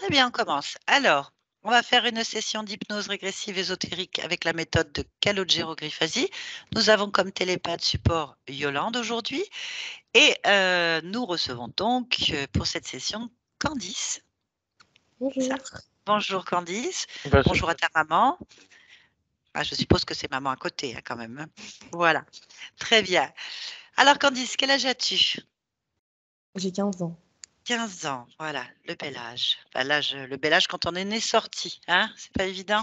Très bien, on commence. Alors, on va faire une session d'hypnose régressive ésotérique avec la méthode de Calogero Griffasi. Nous avons comme télépathe support Yolande aujourd'hui et nous recevons donc pour cette session Candice. Bonjour. Bonjour Candice. Bonjour à ta maman. Ah, je suppose que c'est maman à côté quand même. Voilà, très bien. Alors Candice, quel âge as-tu? J'ai 15 ans. 15 ans, voilà, le bel âge. Enfin, le bel âge quand on est né sorti, hein, c'est pas évident.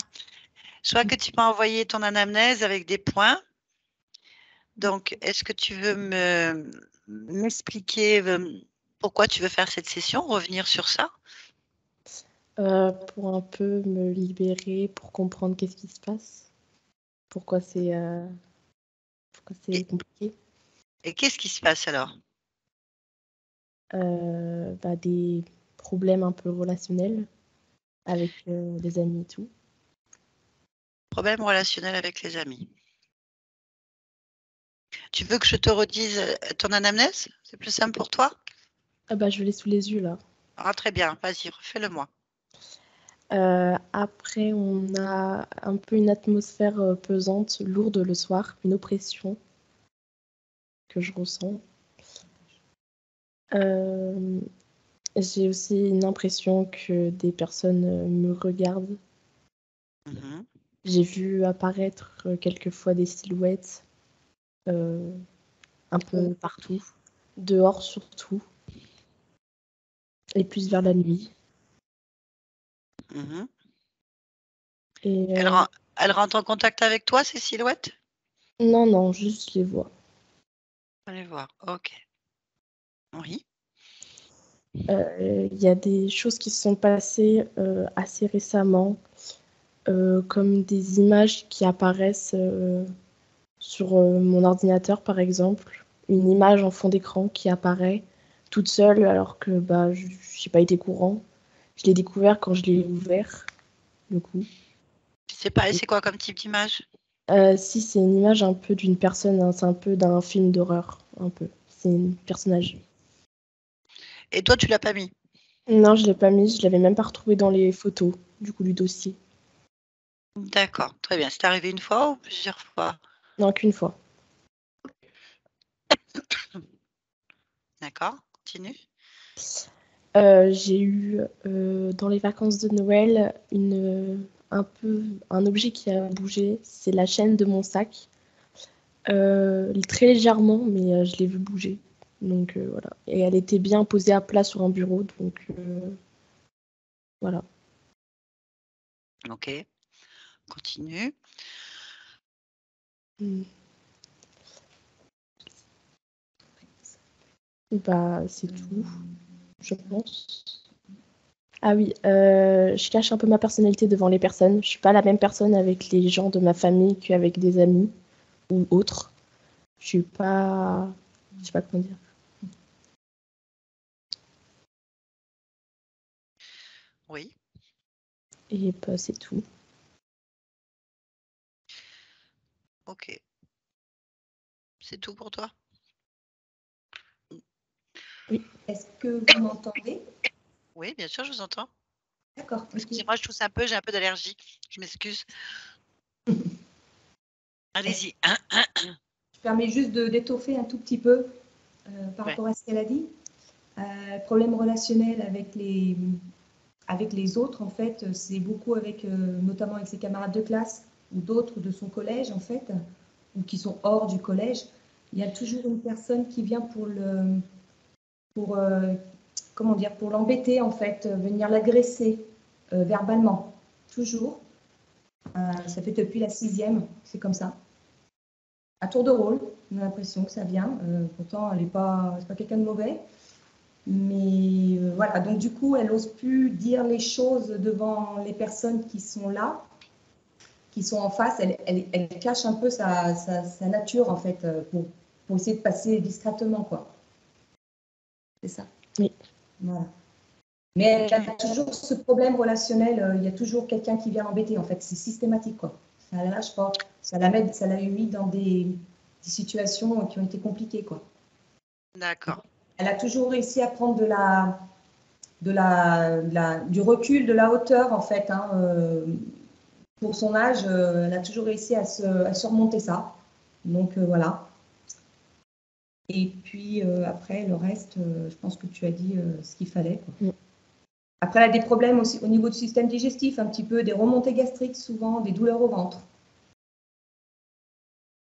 Je vois que tu m'as envoyé ton anamnèse avec des points. Donc, est-ce que tu veux m'expliquer pourquoi tu veux faire cette session, revenir sur ça? Pour un peu me libérer, pour comprendre qu'est-ce qui se passe, pourquoi c'est compliqué. Et qu'est-ce qui se passe alors? Des problèmes un peu relationnels avec des amis et tout. Problème relationnel avec les amis. Tu veux que je te redise ton anamnèse? C'est plus simple pour toi? Je l'ai sous les yeux là. Ah, très bien, vas-y, refais-le-moi. Après, on a un peu une atmosphère pesante, lourde le soir, une oppression que je ressens. J'ai aussi une impression que des personnes me regardent. Mhm. J'ai vu apparaître quelquefois des silhouettes un peu partout, dehors surtout, et plus vers la nuit. Mhm. Et Elle rentre en contact avec toi, ces silhouettes? non, juste je les vois. Allez voir, ok. Oui. Il y a des choses qui se sont passées assez récemment, comme des images qui apparaissent sur mon ordinateur, par exemple. Une image en fond d'écran qui apparaît toute seule alors que je n'ai pas été courant. Je l'ai découvert quand je l'ai ouvert, du coup. Tu sais pas, c'est quoi comme type d'image? Si, c'est une image un peu d'une personne, hein, c'est un peu d'un film d'horreur, un peu. C'est un personnage. Et toi, tu l'as pas mis? Non, je l'ai pas mis, je l'avais même pas retrouvé dans les photos, du coup, du dossier. D'accord, très bien. C'est arrivé une fois ou plusieurs fois? Non, qu'une fois. D'accord, continue. J'ai eu, dans les vacances de Noël, un objet qui a bougé. C'est la chaîne de mon sac. Très légèrement, mais je l'ai vu bouger. Donc voilà. Et elle était bien posée à plat sur un bureau, donc voilà. Ok, continue. C'est tout, je pense. Ah oui, je cache un peu ma personnalité devant les personnes. Je suis pas la même personne avec les gens de ma famille qu'avec des amis ou autres. Je sais pas comment dire. Oui. Et c'est tout. Ok. C'est tout pour toi? Oui. Est-ce que vous m'entendez? Oui, bien sûr, je vous entends. D'accord. Excusez-moi, je tousse un peu, j'ai un peu d'allergie. Je m'excuse. Allez-y. Je permets juste d'étoffer un tout petit peu par Ouais. rapport à ce qu'elle a dit. Problème relationnel avec les autres, en fait, c'est beaucoup avec, notamment avec ses camarades de classe ou d'autres de son collège, en fait, ou qui sont hors du collège. Il y a toujours une personne qui vient pour l'embêter, en fait, venir l'agresser verbalement. Toujours. Ça fait depuis la 6e, c'est comme ça. À tour de rôle, on a l'impression que ça vient. Pourtant, c'est pas quelqu'un de mauvais. Mais voilà, donc du coup, elle n'ose plus dire les choses devant les personnes qui sont là, qui sont en face. Elle cache un peu sa nature, en fait, pour essayer de passer discrètement, quoi. C'est ça. Oui. Voilà. Mais elle a toujours ce problème relationnel. Il y a toujours quelqu'un qui vient l'embêter, en fait. C'est systématique, quoi. Ça la lâche pas. Ça l'a mis dans des situations qui ont été compliquées, quoi. D'accord. Elle a toujours réussi à prendre de la du recul, de la hauteur, en fait. Hein, pour son âge, elle a toujours réussi à surmonter ça. Donc, voilà. Et puis, après, le reste, je pense que tu as dit ce qu'il fallait, quoi. Après, elle a des problèmes aussi au niveau du système digestif, un petit peu, des remontées gastriques souvent, des douleurs au ventre.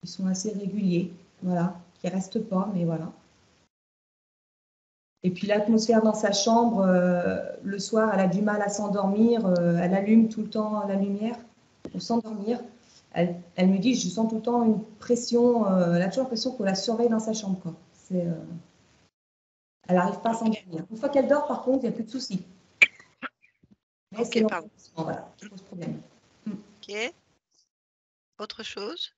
Ils sont assez réguliers, voilà, qui ne restent pas, mais voilà. Et puis l'atmosphère dans sa chambre, le soir, elle a du mal à s'endormir, elle allume tout le temps la lumière pour s'endormir. Elle me dit, je sens tout le temps une pression, elle a toujours l'impression qu'on la surveille dans sa chambre, quoi. Elle n'arrive pas à s'endormir. Une fois qu'elle dort, par contre, il n'y a plus de soucis. Mais c'est l'endormissement, voilà, qui pose problème. Ok. Autre chose?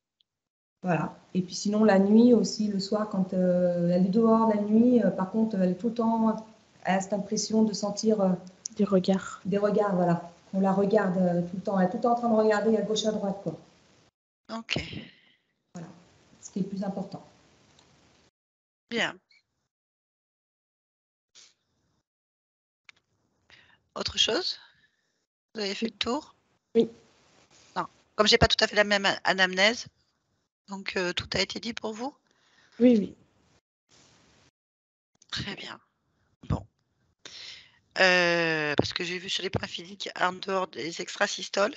Voilà. Et puis sinon, la nuit aussi, le soir, quand elle est dehors la nuit, par contre, elle est tout le temps, elle a cette impression de sentir des regards. Des regards, voilà. On la regarde tout le temps. Elle est tout le temps en train de regarder à gauche, à droite, quoi. Ok. Voilà. Ce qui est le plus important. Bien. Autre chose? Vous avez fait le tour? Oui. Non. Comme j'ai pas tout à fait la même anamnèse, donc tout a été dit pour vous? Oui, oui. Très bien. Bon. Parce que j'ai vu sur les points physiques, en dehors des extrasystoles.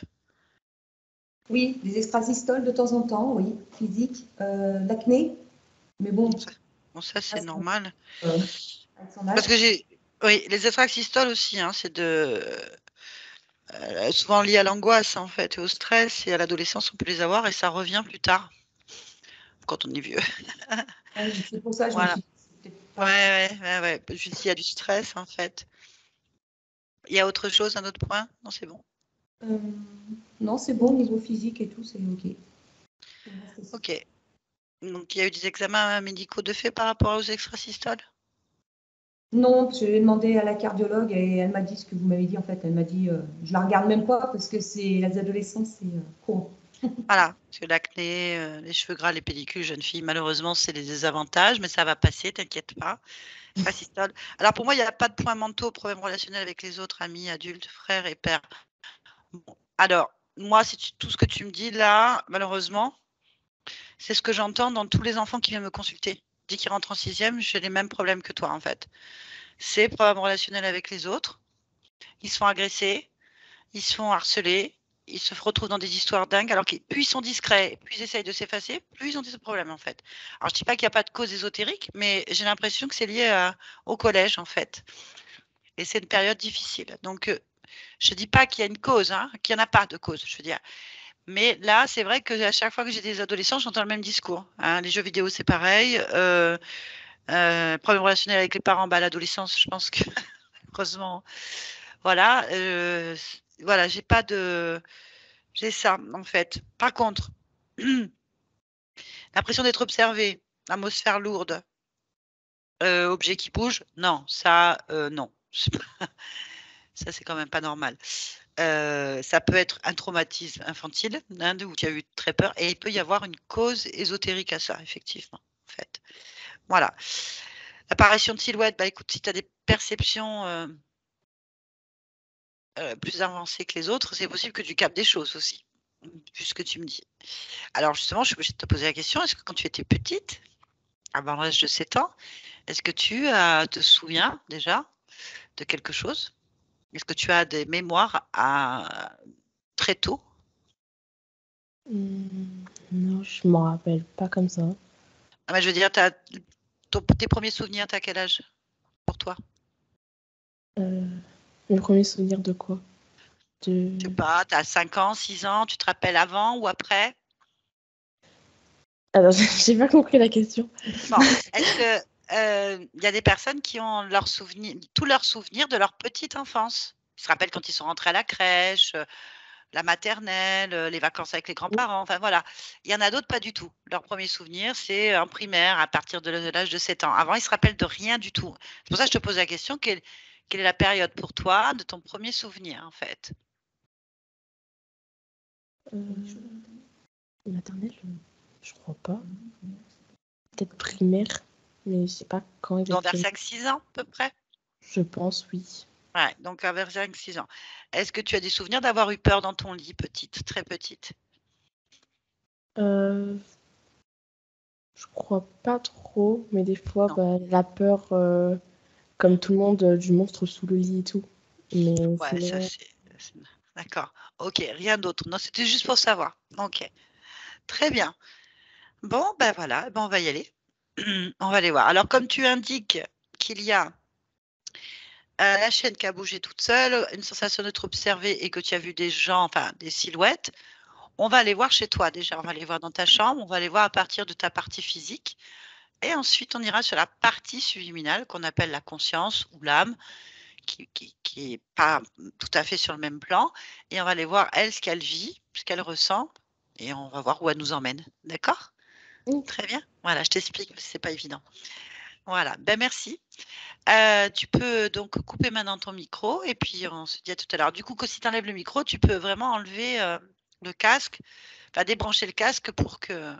Oui, des extrasystoles de temps en temps, oui, physique. L'acné, mais bon. Bon, ça c'est normal. Avec son âge. Parce que oui, les extrasystoles aussi, hein, c'est souvent lié à l'angoisse en fait, et au stress, et à l'adolescence on peut les avoir et ça revient plus tard, quand on est vieux. C'est pour ça que je voilà. me suis dit, Ouais. Juste il y a du stress en fait. Il y a autre chose, un autre point? Non, c'est bon. Non, c'est bon, niveau physique et tout, c'est ok. Ok. Donc il y a eu des examens médicaux de fait par rapport aux extrasystoles? Non, parce que j'ai demandé à la cardiologue et elle m'a dit ce que vous m'avez dit en fait. Elle m'a dit, je la regarde même pas parce que c'est les adolescents, c'est courant. Voilà, parce que l'acné, les cheveux gras, les pellicules, jeune fille, malheureusement, c'est des désavantages, mais ça va passer, t'inquiète pas. Extrasystole. Alors pour moi, il n'y a pas de points mentaux, problèmes relationnels avec les autres, amis, adultes, frères et pères. Bon. Alors, moi, tout ce que tu me dis là, malheureusement, c'est ce que j'entends dans tous les enfants qui viennent me consulter. Dès qu'ils rentrent en 6e, j'ai les mêmes problèmes que toi, en fait. C'est problèmes relationnels avec les autres. Ils se font agresser, ils se font harceler, ils se retrouvent dans des histoires dingues, alors que plus ils sont discrets, plus ils essayent de s'effacer, plus ils ont des problèmes, en fait. Alors, je ne dis pas qu'il n'y a pas de cause ésotérique, mais j'ai l'impression que c'est lié au collège, en fait. Et c'est une période difficile. Donc, je ne dis pas qu'il y a une cause, hein, qu'il n'y en a pas de cause, je veux dire. Mais là, c'est vrai qu'à chaque fois que j'ai des adolescents, j'entends le même discours. Hein. Les jeux vidéo, c'est pareil. Problème relationnel avec les parents, bah, l'adolescence, je pense que heureusement, voilà. Voilà, j'ai pas de. J'ai ça, en fait. Par contre, l'impression d'être observé, atmosphère lourde, objet qui bouge, non, ça, non. Ça, c'est quand même pas normal. Ça peut être un traumatisme infantile, hein, où tu as eu très peur, et il peut y avoir une cause ésotérique à ça, effectivement. En fait. Voilà. L'apparition de silhouettes, bah écoute, si tu as des perceptions plus avancées que les autres, c'est possible que tu captes des choses aussi, vu ce que tu me dis. Alors justement, je suis obligée de te poser la question, est-ce que quand tu étais petite, avant l'âge de 7 ans, est-ce que tu te souviens déjà de quelque chose? Est-ce que tu as des mémoires très tôt? Non, je m'en rappelle pas comme ça. Ah bah, je veux dire, tes premiers souvenirs, tu as quel âge pour toi? Mes premiers souvenirs de quoi? Je sais pas, tu as 5 ans, 6 ans, tu te rappelles avant ou après? Alors, j'ai pas compris la question. Bon, est-ce que y a des personnes qui ont tous leurs souvenirs de leur petite enfance? Ils se rappellent quand ils sont rentrés à la crèche, la maternelle, les vacances avec les grands-parents, enfin voilà. Il y en a d'autres, pas du tout. Leur premier souvenir, c'est en primaire, à partir de l'âge de 7 ans. Avant, ils se rappellent de rien du tout. C'est pour ça que je te pose la question, quelle est la période pour toi de ton premier souvenir, en fait? Maternelle, je crois pas. Peut-être primaire, mais je sais pas quand Donc vers exactement. 5-6 ans, à peu près? Je pense, oui. Ouais, donc vers 5-6 ans. Est-ce que tu as des souvenirs d'avoir eu peur dans ton lit, petite, très petite? Euh, je crois pas trop, mais des fois, Non. la peur, comme tout le monde, du monstre sous le lit et tout. Mais Ouais, ça sinon, c'est d'accord. OK, rien d'autre. Non, c'était juste pour savoir. OK, très bien. Bon, ben voilà, ben on va y aller. On va aller voir. Alors comme tu indiques qu'il y a, la chaîne qui a bougé toute seule, une sensation d'être observée et que tu as vu des gens, enfin des silhouettes, on va aller voir chez toi déjà. On va aller voir dans ta chambre, on va aller voir à partir de ta partie physique et ensuite on ira sur la partie subliminale qu'on appelle la conscience ou l'âme qui est pas tout à fait sur le même plan et on va aller voir elle, ce qu'elle vit, ce qu'elle ressent et on va voir où elle nous emmène. D'accord? Très bien. Voilà, je t'explique parce que c'est pas évident. Voilà, ben merci. Tu peux donc couper maintenant ton micro et puis on se dit à tout à l'heure. Du coup, que si tu enlèves le micro, tu peux vraiment enlever, le casque, enfin débrancher le casque pour que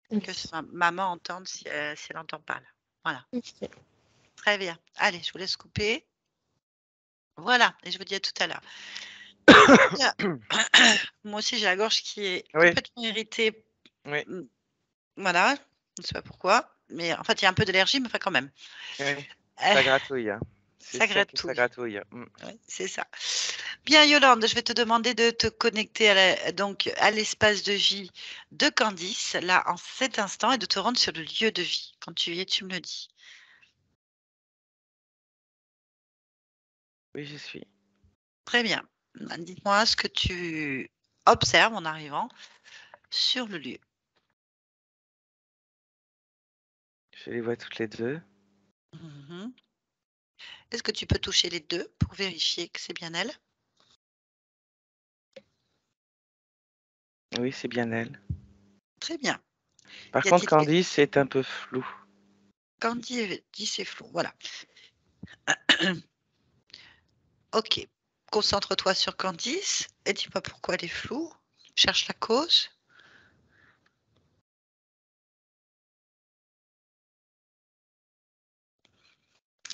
ok. maman entende si elle entend pas là. Voilà, Ok. très bien. Allez, je vous laisse couper. Voilà et je vous dis à tout à l'heure. Bien. Moi aussi, j'ai la gorge qui est Oui, complètement irritée. oui, Mmh, voilà, je ne sais pas pourquoi, mais en fait, il y a un peu d'allergie, mais enfin quand même. oui. Heu, Ça gratouille, hein. C'est ça sûr que ça gratouille. gratouille. Mmh. Ouais, c'est ça. Bien, Yolande, je vais te demander de te connecter donc à l'espace de vie de Candice, là, en cet instant, et de te rendre sur le lieu de vie. Quand tu y es, tu me le dis. Oui, j'y suis. Très bien. Dites-moi ce que tu observes en arrivant sur le lieu. Je les vois toutes les 2. Mmh. Est-ce que tu peux toucher les 2 pour vérifier que c'est bien elle? Oui, c'est bien elle. Très bien. Par Y contre, a-t-il Candice, c'est un peu flou. Candy dit c'est flou, voilà. OK. Concentre-toi sur Candice et dis-moi pourquoi elle est floue. Cherche la cause.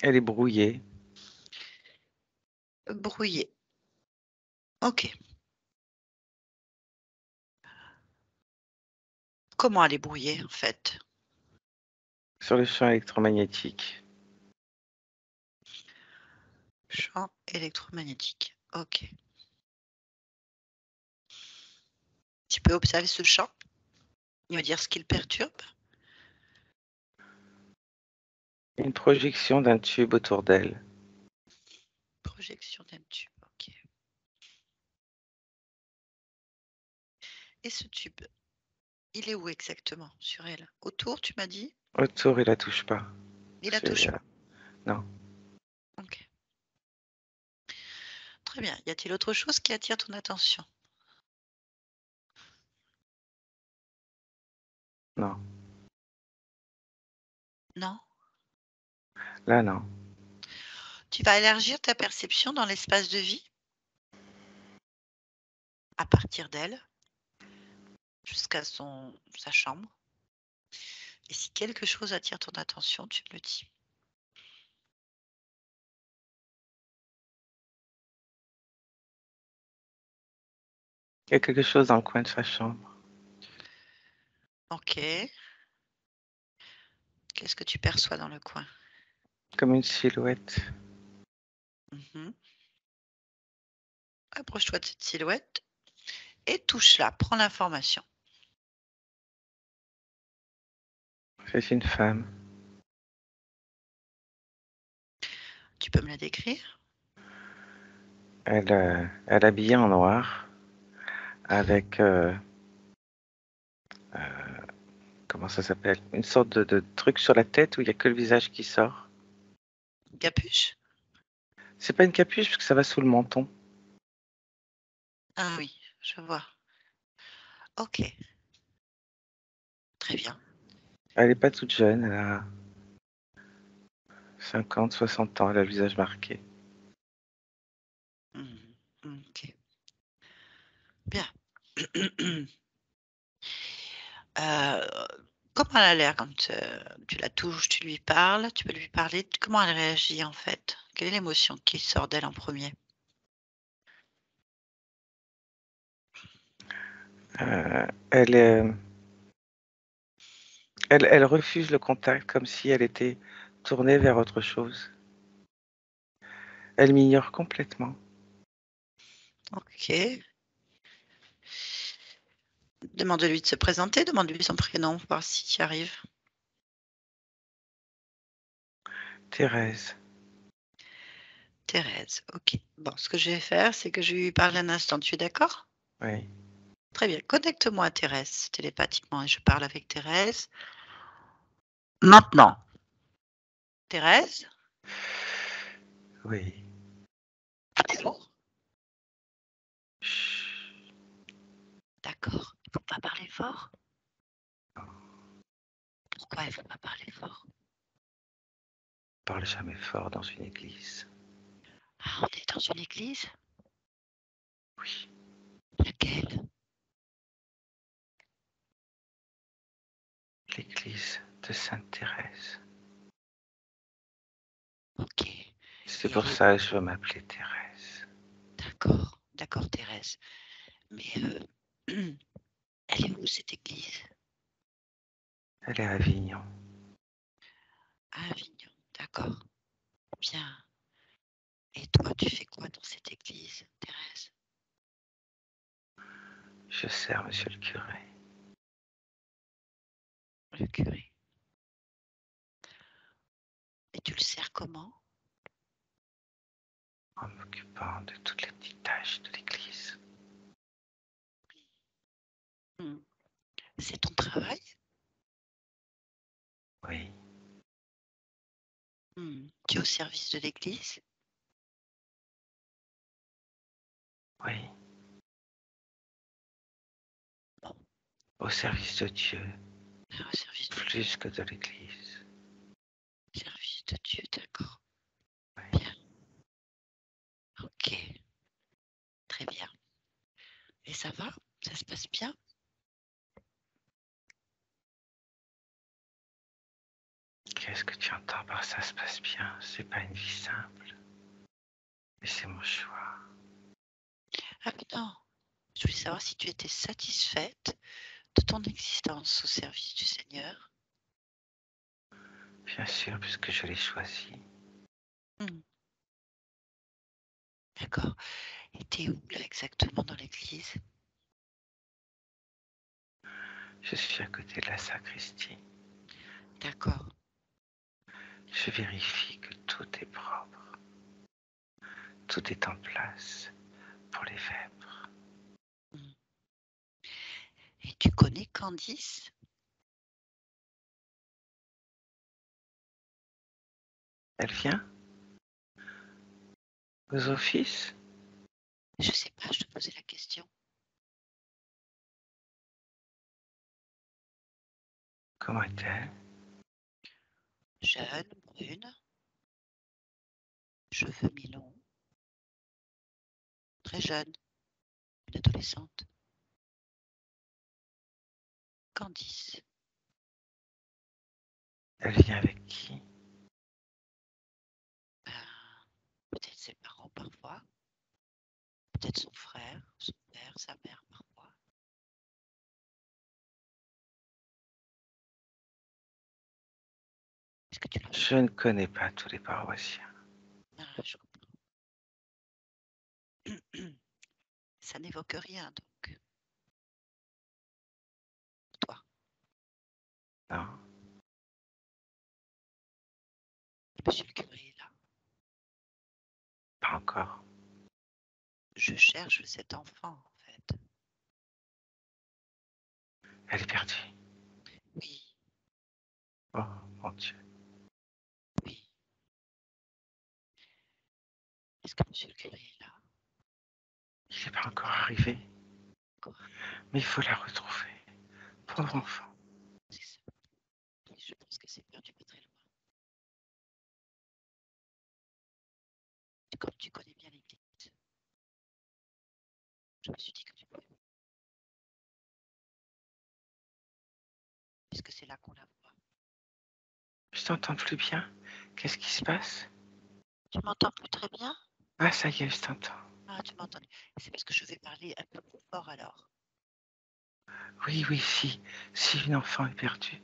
Elle est brouillée. Brouillée. OK. Comment elle est brouillée, en fait? Sur le champ électromagnétique. Champ électromagnétique. OK. Tu peux observer ce champ et me dire ce qui le perturbe? Une projection d'un tube autour d'elle. Projection d'un tube. OK. Et ce tube, il est où exactement sur elle? Autour, tu m'as dit? Autour, il la touche pas. Il la C'est, touche pas. non. OK. Très bien. Y a-t-il autre chose qui attire ton attention? Non. Non? Là, non. Tu vas élargir ta perception dans l'espace de vie à partir d'elle jusqu'à sa chambre. Et si quelque chose attire ton attention, tu me le dis. Il y a quelque chose dans le coin de sa chambre. OK. Qu'est-ce que tu perçois dans le coin? Comme une silhouette. Mmh. Approche-toi de cette silhouette et touche-la. Prends l'information. C'est une femme. Tu peux me la décrire? Elle est habillée en noir. Avec, comment ça s'appelle? Une sorte de truc sur la tête où il y a que le visage qui sort. Capuche? C'est pas une capuche parce que ça va sous le menton. Ah oui, je vois. OK, très bien. Elle est pas toute jeune, elle a 50, 60 ans, elle a le visage marqué. Mmh. OK, bien. Heu, Comment elle a l'air quand tu la touches, tu lui parles, tu peux lui parler? Comment elle réagit en fait? Quelle est l'émotion qui sort d'elle en premier? Elle, elle refuse le contact comme si elle était tournée vers autre chose. Elle m'ignore complètement. OK. Demande-lui de se présenter, demande-lui son prénom, voir si tu y arrives. Thérèse. Thérèse, OK. Bon, ce que je vais faire, c'est que je vais lui parler un instant. Tu es d'accord? Oui. Très bien. Connecte-moi à Thérèse télépathiquement et je parle avec Thérèse. Maintenant. Thérèse? Oui. Fort? Chut. D'accord. Il ne faut pas parler fort? Pourquoi il ne faut pas parler fort? Parle jamais fort dans une église. Ah, on est dans une église? Oui. Laquelle? L'église de Sainte-Thérèse. OK. C'est Et pour ça que je veux m'appeler Thérèse. D'accord, d'accord Thérèse. Mais elle est où cette église? Elle est à Avignon. À Avignon, d'accord. Bien. Et toi, tu fais quoi dans cette église, Thérèse? Je sers monsieur le curé. Le curé. Et tu le sers comment? En m'occupant de toutes les petites tâches de l'église. C'est ton travail? Oui. Tu es au service de l'église? Oui. Bon, Au service de Dieu, au service de plus que de l'église. service de Dieu, d'accord. Oui. Bien. Ok. Très bien. Et ça va? Ça se passe bien? Qu'est-ce que tu entends par ça se passe bien? C'est pas une vie simple. Mais c'est mon choix. Ah mais non. Je voulais savoir si tu étais satisfaite de ton existence au service du Seigneur. Bien sûr, puisque je l'ai choisi. D'accord. Et t'es où là exactement dans l'église? Je suis à côté de la sacristie. D'accord. Je vérifie que tout est propre. Tout est en place pour les vêpres. Et tu connais Candice? Elle vient aux offices? Je sais pas, je te posais la question. Comment est-elle? Jeune, brune, cheveux mi-longs, très jeune, une adolescente. Candice. Elle vient avec qui? Peut-être ses parents parfois, peut-être son frère, son père, sa mère parfois. Est-ce que tu l'as? Je ne connais pas tous les paroissiens. Ah, je comprends. Ça n'évoque rien donc, toi. Non, Monsieur le curé est là. pas encore. Je cherche cet enfant en fait. Elle est perdue. Oui, Oh mon Dieu. oui. Est-ce que monsieur le curé est là? Il n'est pas encore arrivé. Encore. Mais il faut la retrouver. Pauvre enfant. C'est ça. Oui, je pense que c'est perdu pas très loin. Comme tu connais bien l'église, je me suis dit que tu pouvais. puisque c'est là qu'on la voit. Je t'entends plus bien. Qu'est-ce qui se passe? Tu m'entends plus très bien? Ah, ça y est, je t'entends. Ah, tu m'entends. C'est parce que je vais parler un peu plus fort alors. Oui, oui, si une enfant est perdue,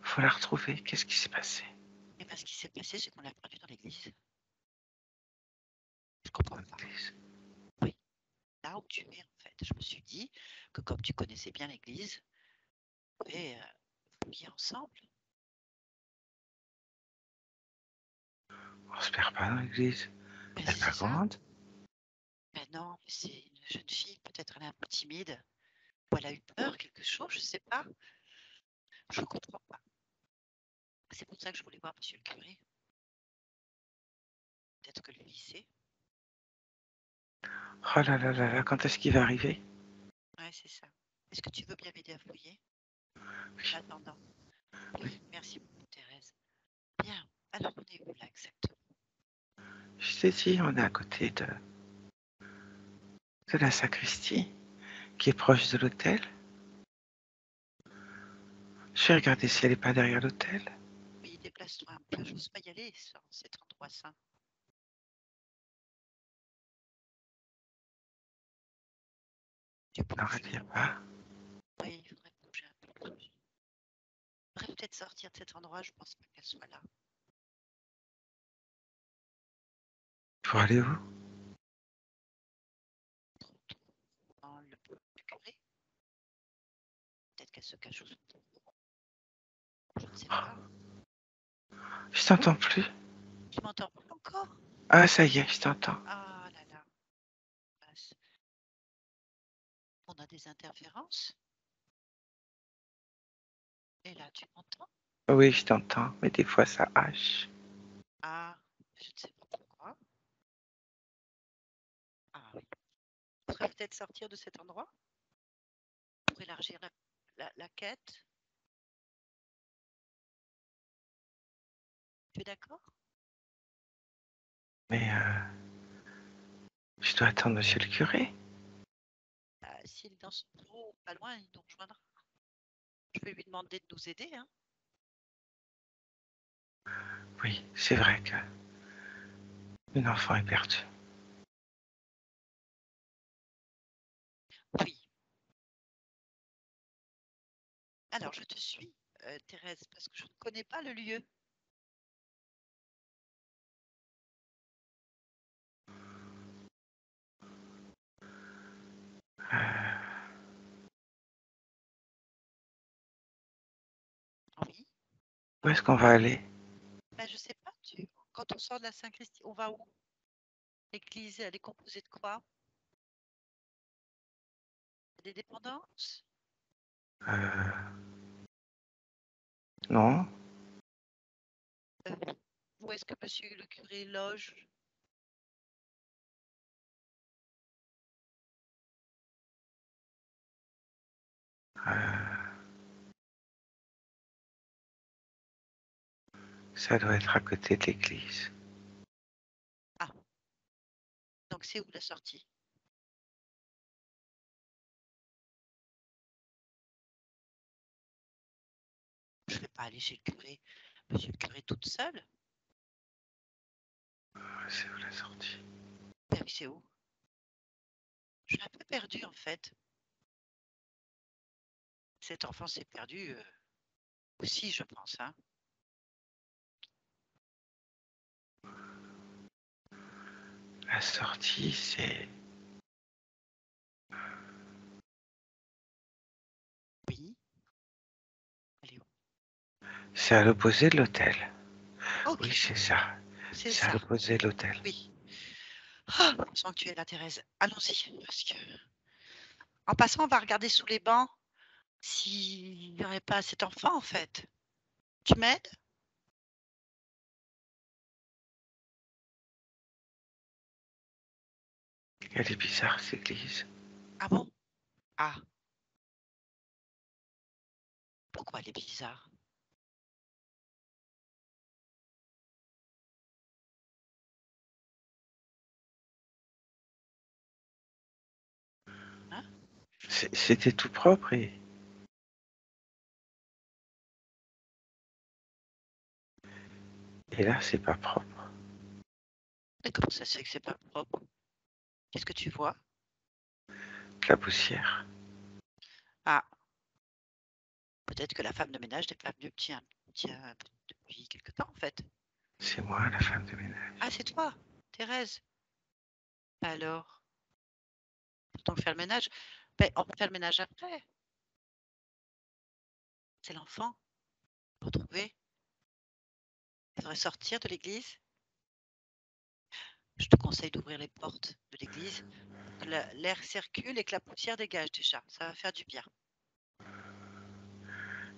faut la retrouver. Qu'est-ce qui s'est passé? Et bien, ce qui s'est passé, c'est qu'on l'a perdue dans l'église. Je comprends pas. Oui, là où tu es, en fait. Je me suis dit que comme tu connaissais bien l'église, vous pouvez prier ensemble. On se perd pas dans l'église. Ben, Elle est pas c'est ça. grande. Ben non, mais c'est une jeune fille, peut-être elle est un peu timide. Ou elle a eu peur, quelque chose, je sais pas. Je ne comprends pas. C'est pour ça que je voulais voir monsieur le curé. Peut-être que lui, il sait. Oh là là là là, quand est-ce qu'il va arriver? Ouais, c'est ça. Est-ce que tu veux bien m'aider à fouiller Oui. en attendant? Oui. Merci beaucoup, Thérèse. Bien. Alors, on est où là exactement? Je t'ai dit, on est à côté de la sacristie, qui est proche de l'hôtel. Je vais regarder si elle n'est pas derrière l'hôtel. Oui, déplace-toi un peu. Je n'ose pas y aller sans cet endroit sain. Tu Non, bouges. elle n'y est pas. Oui, il faudrait bouger un peu. Il faudrait peut-être sortir de cet endroit. Je pense pas qu'elle soit là. Pour aller où? Dans le bureau du curé. Peut-être qu'elle se cache au son bureau. Je ne sais pas. Je t'entends plus. Tu m'entends pas encore? Ah, ça y est, je t'entends. Ah là là. On a des interférences. Et là, tu m'entends? Oui, je t'entends, mais des fois ça hache. Ah, je ne sais pas pourquoi. Ah oui. On pourrait peut-être sortir de cet endroit pour élargir la quête. Tu es d'accord? Mais je dois attendre monsieur le curé. S'il est dans son bureau, pas loin, il nous rejoindra. Je vais lui demander de nous aider. Hein. Oui, c'est vrai que une enfant est perdue. Oui. Alors, je te suis, Thérèse, parce que je ne connais pas le lieu. Euh, Oui. où est-ce qu'on va aller? Ben, je sais pas. Quand on sort de la Saint-Christie, on va où? L'église, elle est composée de quoi? Des dépendances? euh, Non. Euh, Où est-ce que monsieur le curé loge? Euh, ça doit être à côté de l'église. Ah, donc c'est où la sortie? Je ne vais pas aller chez le curé, monsieur le curé toute seule. C'est où la sortie? Ben oui, c'est où? Je suis un peu perdue en fait. Cet enfant s'est perdu aussi, je pense. Hein. La sortie, Oui, elle est où? c'est à l'opposé de l'hôtel. Oui, Ok, c'est ça. c'est C'est à ça. l'opposé de l'hôtel. Oui. Ah, sans que tu es là, Thérèse. Allons-y. Parce que... En passant, on va regarder sous les bancs s'il n'y aurait pas cet enfant en fait. Tu m'aides? Elle est bizarre, cette église. Ah bon? Ah, pourquoi elle est bizarre? Hein? C'était tout propre et Et là, c'est pas propre. Et comment ça se fait que c'est pas propre? Qu'est-ce que tu vois? De la poussière. Ah, peut-être que la femme de ménage n'est pas venue depuis quelque temps, en fait. C'est moi, la femme de ménage. Ah, c'est toi, Thérèse. Alors, pourtant faire le ménage. Ben, on va faire le ménage après. C'est l'enfant. Retrouver. Il devrait sortir de l'église. Je te conseille d'ouvrir les portes de l'église. Que l'air circule et que la poussière dégage déjà. Ça va faire du bien.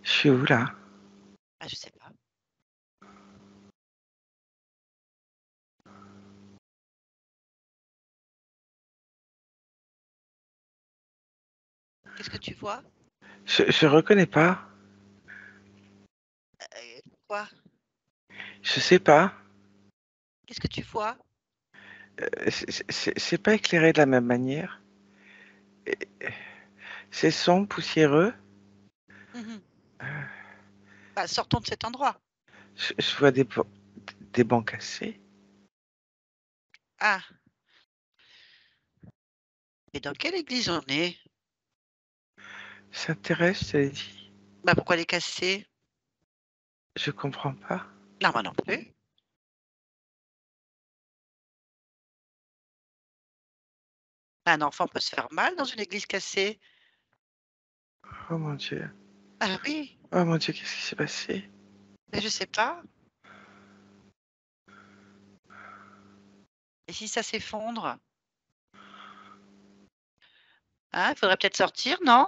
Je suis où, là? Ah, je sais pas. Qu'est-ce que tu vois? Je reconnais pas. Quoi? Je sais pas. Qu'est-ce que tu vois? C'est pas éclairé de la même manière. C'est sombre, poussiéreux. Mhm. Bah, sortons de cet endroit. Je vois des bancs cassés. Ah, mais dans quelle église on est? Sainte-Thérèse, je te l'ai dit. Bah, pourquoi les casser? Je comprends pas. Non, moi non plus. Un enfant peut se faire mal dans une église cassée. Oh mon Dieu. Ah oui, Oh mon Dieu, qu'est-ce qui s'est passé? mais je sais pas. Et si ça s'effondre? Hein, il faudrait peut-être sortir, non?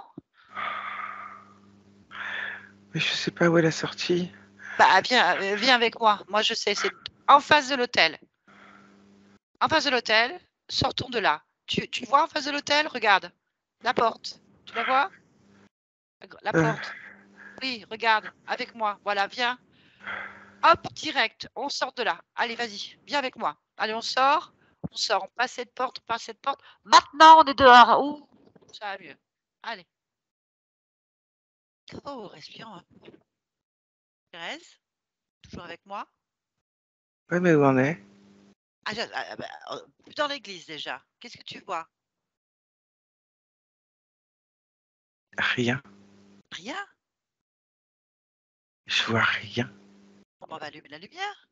Mais je sais pas où est la sortie. Bah, viens avec moi. Moi, je sais, c'est en face de l'hôtel. En face de l'hôtel, sortons de là. Tu vois en face de l'hôtel? Regarde. La porte. Tu la vois? La Euh, porte. Oui, regarde, avec moi. Voilà, viens. Hop, direct. On sort de là. Allez, vas-y, viens avec moi. Allez, on sort. On sort. On passe cette porte, on passe cette porte. Maintenant, on est dehors. Ouh, ça va mieux. Allez. Oh, respirons un peu. Thérèse, toujours avec moi? ouais, mais où on est? Dans l'église déjà. Qu'est-ce que tu vois? Rien. Rien? Je vois rien. Bon, on va allumer la lumière.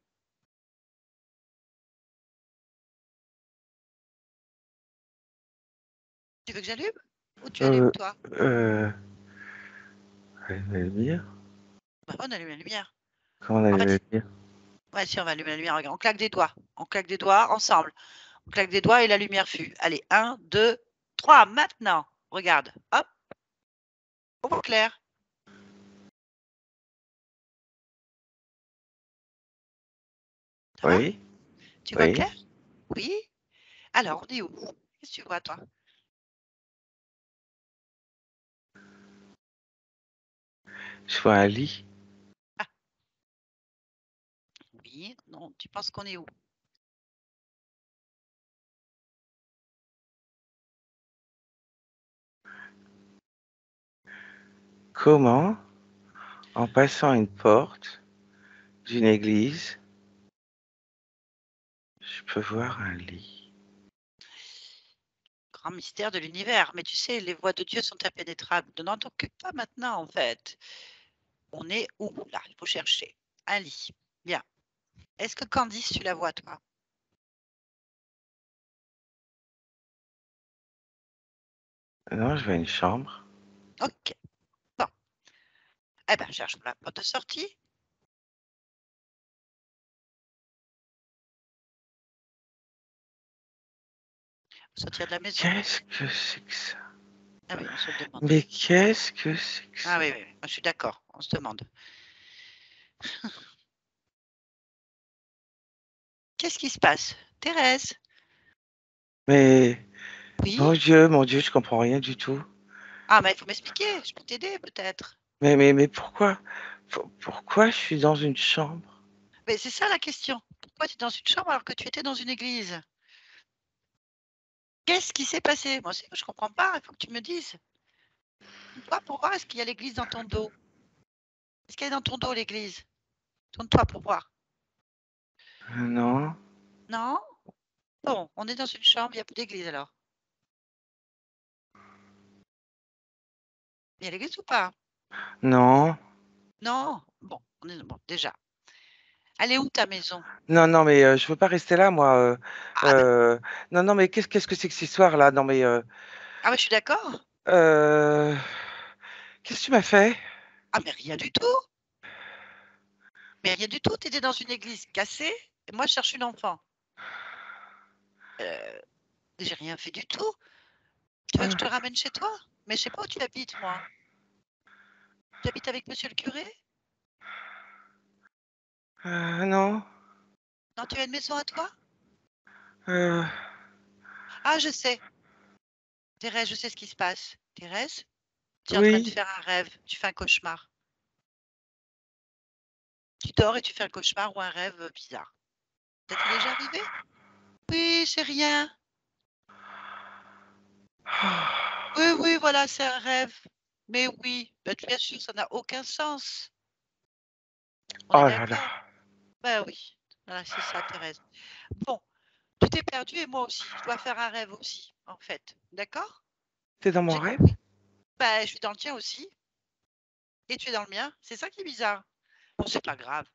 Tu veux que j'allume? Ou tu allumes, Euh, toi? euh, allumer la lumière? Bah, on allume la lumière. Comment on En allume la fait, lumière? ouais, si, on va allumer la lumière. Regarde, on claque des doigts. On claque des doigts ensemble. On claque des doigts et la lumière fut. Allez, 1, 2, 3, maintenant. Regarde. Hop, on voit clair. Ça va? Oui, Tu vois oui. clair? Oui. Alors, on est où? Qu'est-ce que tu vois, toi? Je vois un lit. Oui, non, tu penses qu'on est où? Comment, en passant une porte d'une église, je peux voir un lit? Grand mystère de l'univers. Mais tu sais, les voies de Dieu sont impénétrables. Ne t'en occupe pas maintenant, en fait. On est où? Là, il faut chercher. Un lit. Bien. Est-ce que Candice, tu la vois, toi? Non, je vois une chambre. Ok. Bon. Eh bien, cherche la porte de sortie. Sortir de la maison. Qu'est-ce que c'est que ça? Ah oui, on se le demande. Mais qu'est-ce que c'est que Ah ça? oui, oui, oui. Moi, je suis d'accord. On se demande. Qu'est-ce qui se passe? Thérèse? Mais Oui? mon Dieu, je comprends rien du tout. Ah, mais il faut m'expliquer. Je peux t'aider, peut-être. Mais pourquoi? Pourquoi je suis dans une chambre? Mais c'est ça la question. Pourquoi tu es dans une chambre alors que tu étais dans une église? Qu'est-ce qui s'est passé? Moi aussi, je comprends pas. Il faut que tu me dises. Toi, pour voir, est-ce qu'il y a l'église dans ton dos? Est-ce qu'elle est dans ton dos, l'église? Tourne-toi pour voir. Non. Non? Bon, on est dans une chambre, il n'y a plus d'église alors. Il y a l'église ou pas? Non. Non? Bon, bon, déjà. Elle est où ta maison? Non, non, mais je veux pas rester là, moi. Ah, bah, Non, non, mais qu'est-ce que c'est que cette histoire-là? Non, mais ah, bah, je suis d'accord. euh, qu'est-ce que tu m'as fait? Ah, mais rien du tout. Mais rien du tout. Tu étais dans une église cassée et moi, je cherche une enfant. J'ai rien fait du tout. Tu veux que je te ramène chez toi? Mais je sais pas où tu habites, moi. Tu habites avec monsieur le curé? Non. Non, tu as une maison à toi? Euh, Ah, je sais. Thérèse, je sais ce qui se passe. Thérèse, tu es en train de oui. faire un rêve. Tu fais un cauchemar. Tu dors et tu fais un cauchemar ou un rêve bizarre. Ça t'est déjà arrivé? Oui, c'est rien. Oui, oui, voilà, c'est un rêve. Mais oui, bah, bien sûr, ça n'a aucun sens. On est Oh là là. d'accord? Ben oui, voilà, c'est ça, Thérèse. Bon, tu t'es perdu et moi aussi. Je dois faire un rêve aussi, en fait. D'accord? T'es dans mon J'ai rêve? compris. Ben, je suis dans le tien aussi. Et tu es dans le mien. C'est ça qui est bizarre. Bon, c'est pas grave.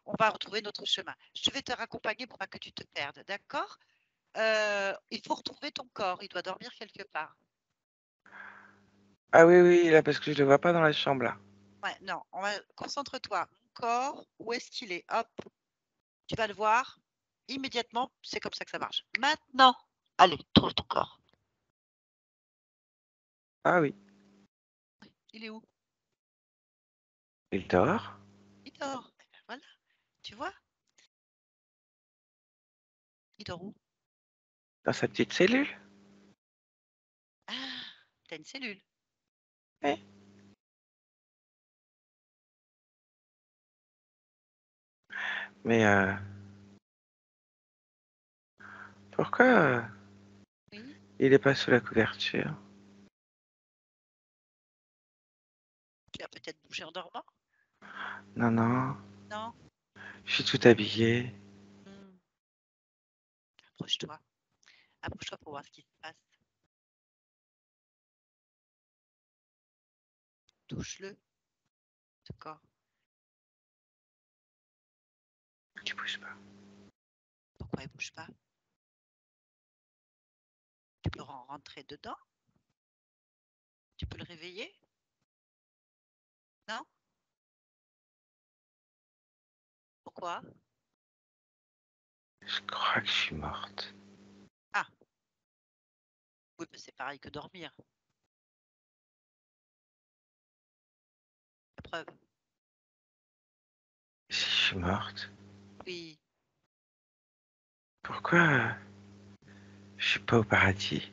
On va retrouver notre chemin. Je vais te raccompagner pour pas que tu te perdes, d'accord? Il faut retrouver ton corps. Il doit dormir quelque part. Ah oui, oui, là, parce que je le vois pas dans la chambre, là. Ouais, non, concentre-toi. Mon corps, où est-ce qu'il est? Hop, tu vas le voir immédiatement. C'est comme ça que ça marche. Maintenant, allez, trouve ton corps. Ah oui. Il est où? Il dort Il dort. Eh ben voilà, tu vois? Il dort où? dans sa petite cellule. Ah, t'as une cellule. Oui. Mais pourquoi Oui. il est pas sous la couverture? Tu as peut-être bougé en dormant? Non, non. Non? Je suis tout habillé. Hmm. Approche-toi. Approche-toi pour voir ce qui se passe. Touche-le, ce corps. Tu bouges pas. Pourquoi il ne bouge pas? Tu peux rentrer dedans? Tu peux le réveiller? Non? Pourquoi? Je crois que je suis morte. Ah, oui, mais c'est pareil que dormir. La preuve. Si je suis morte, Oui. pourquoi je suis pas au paradis?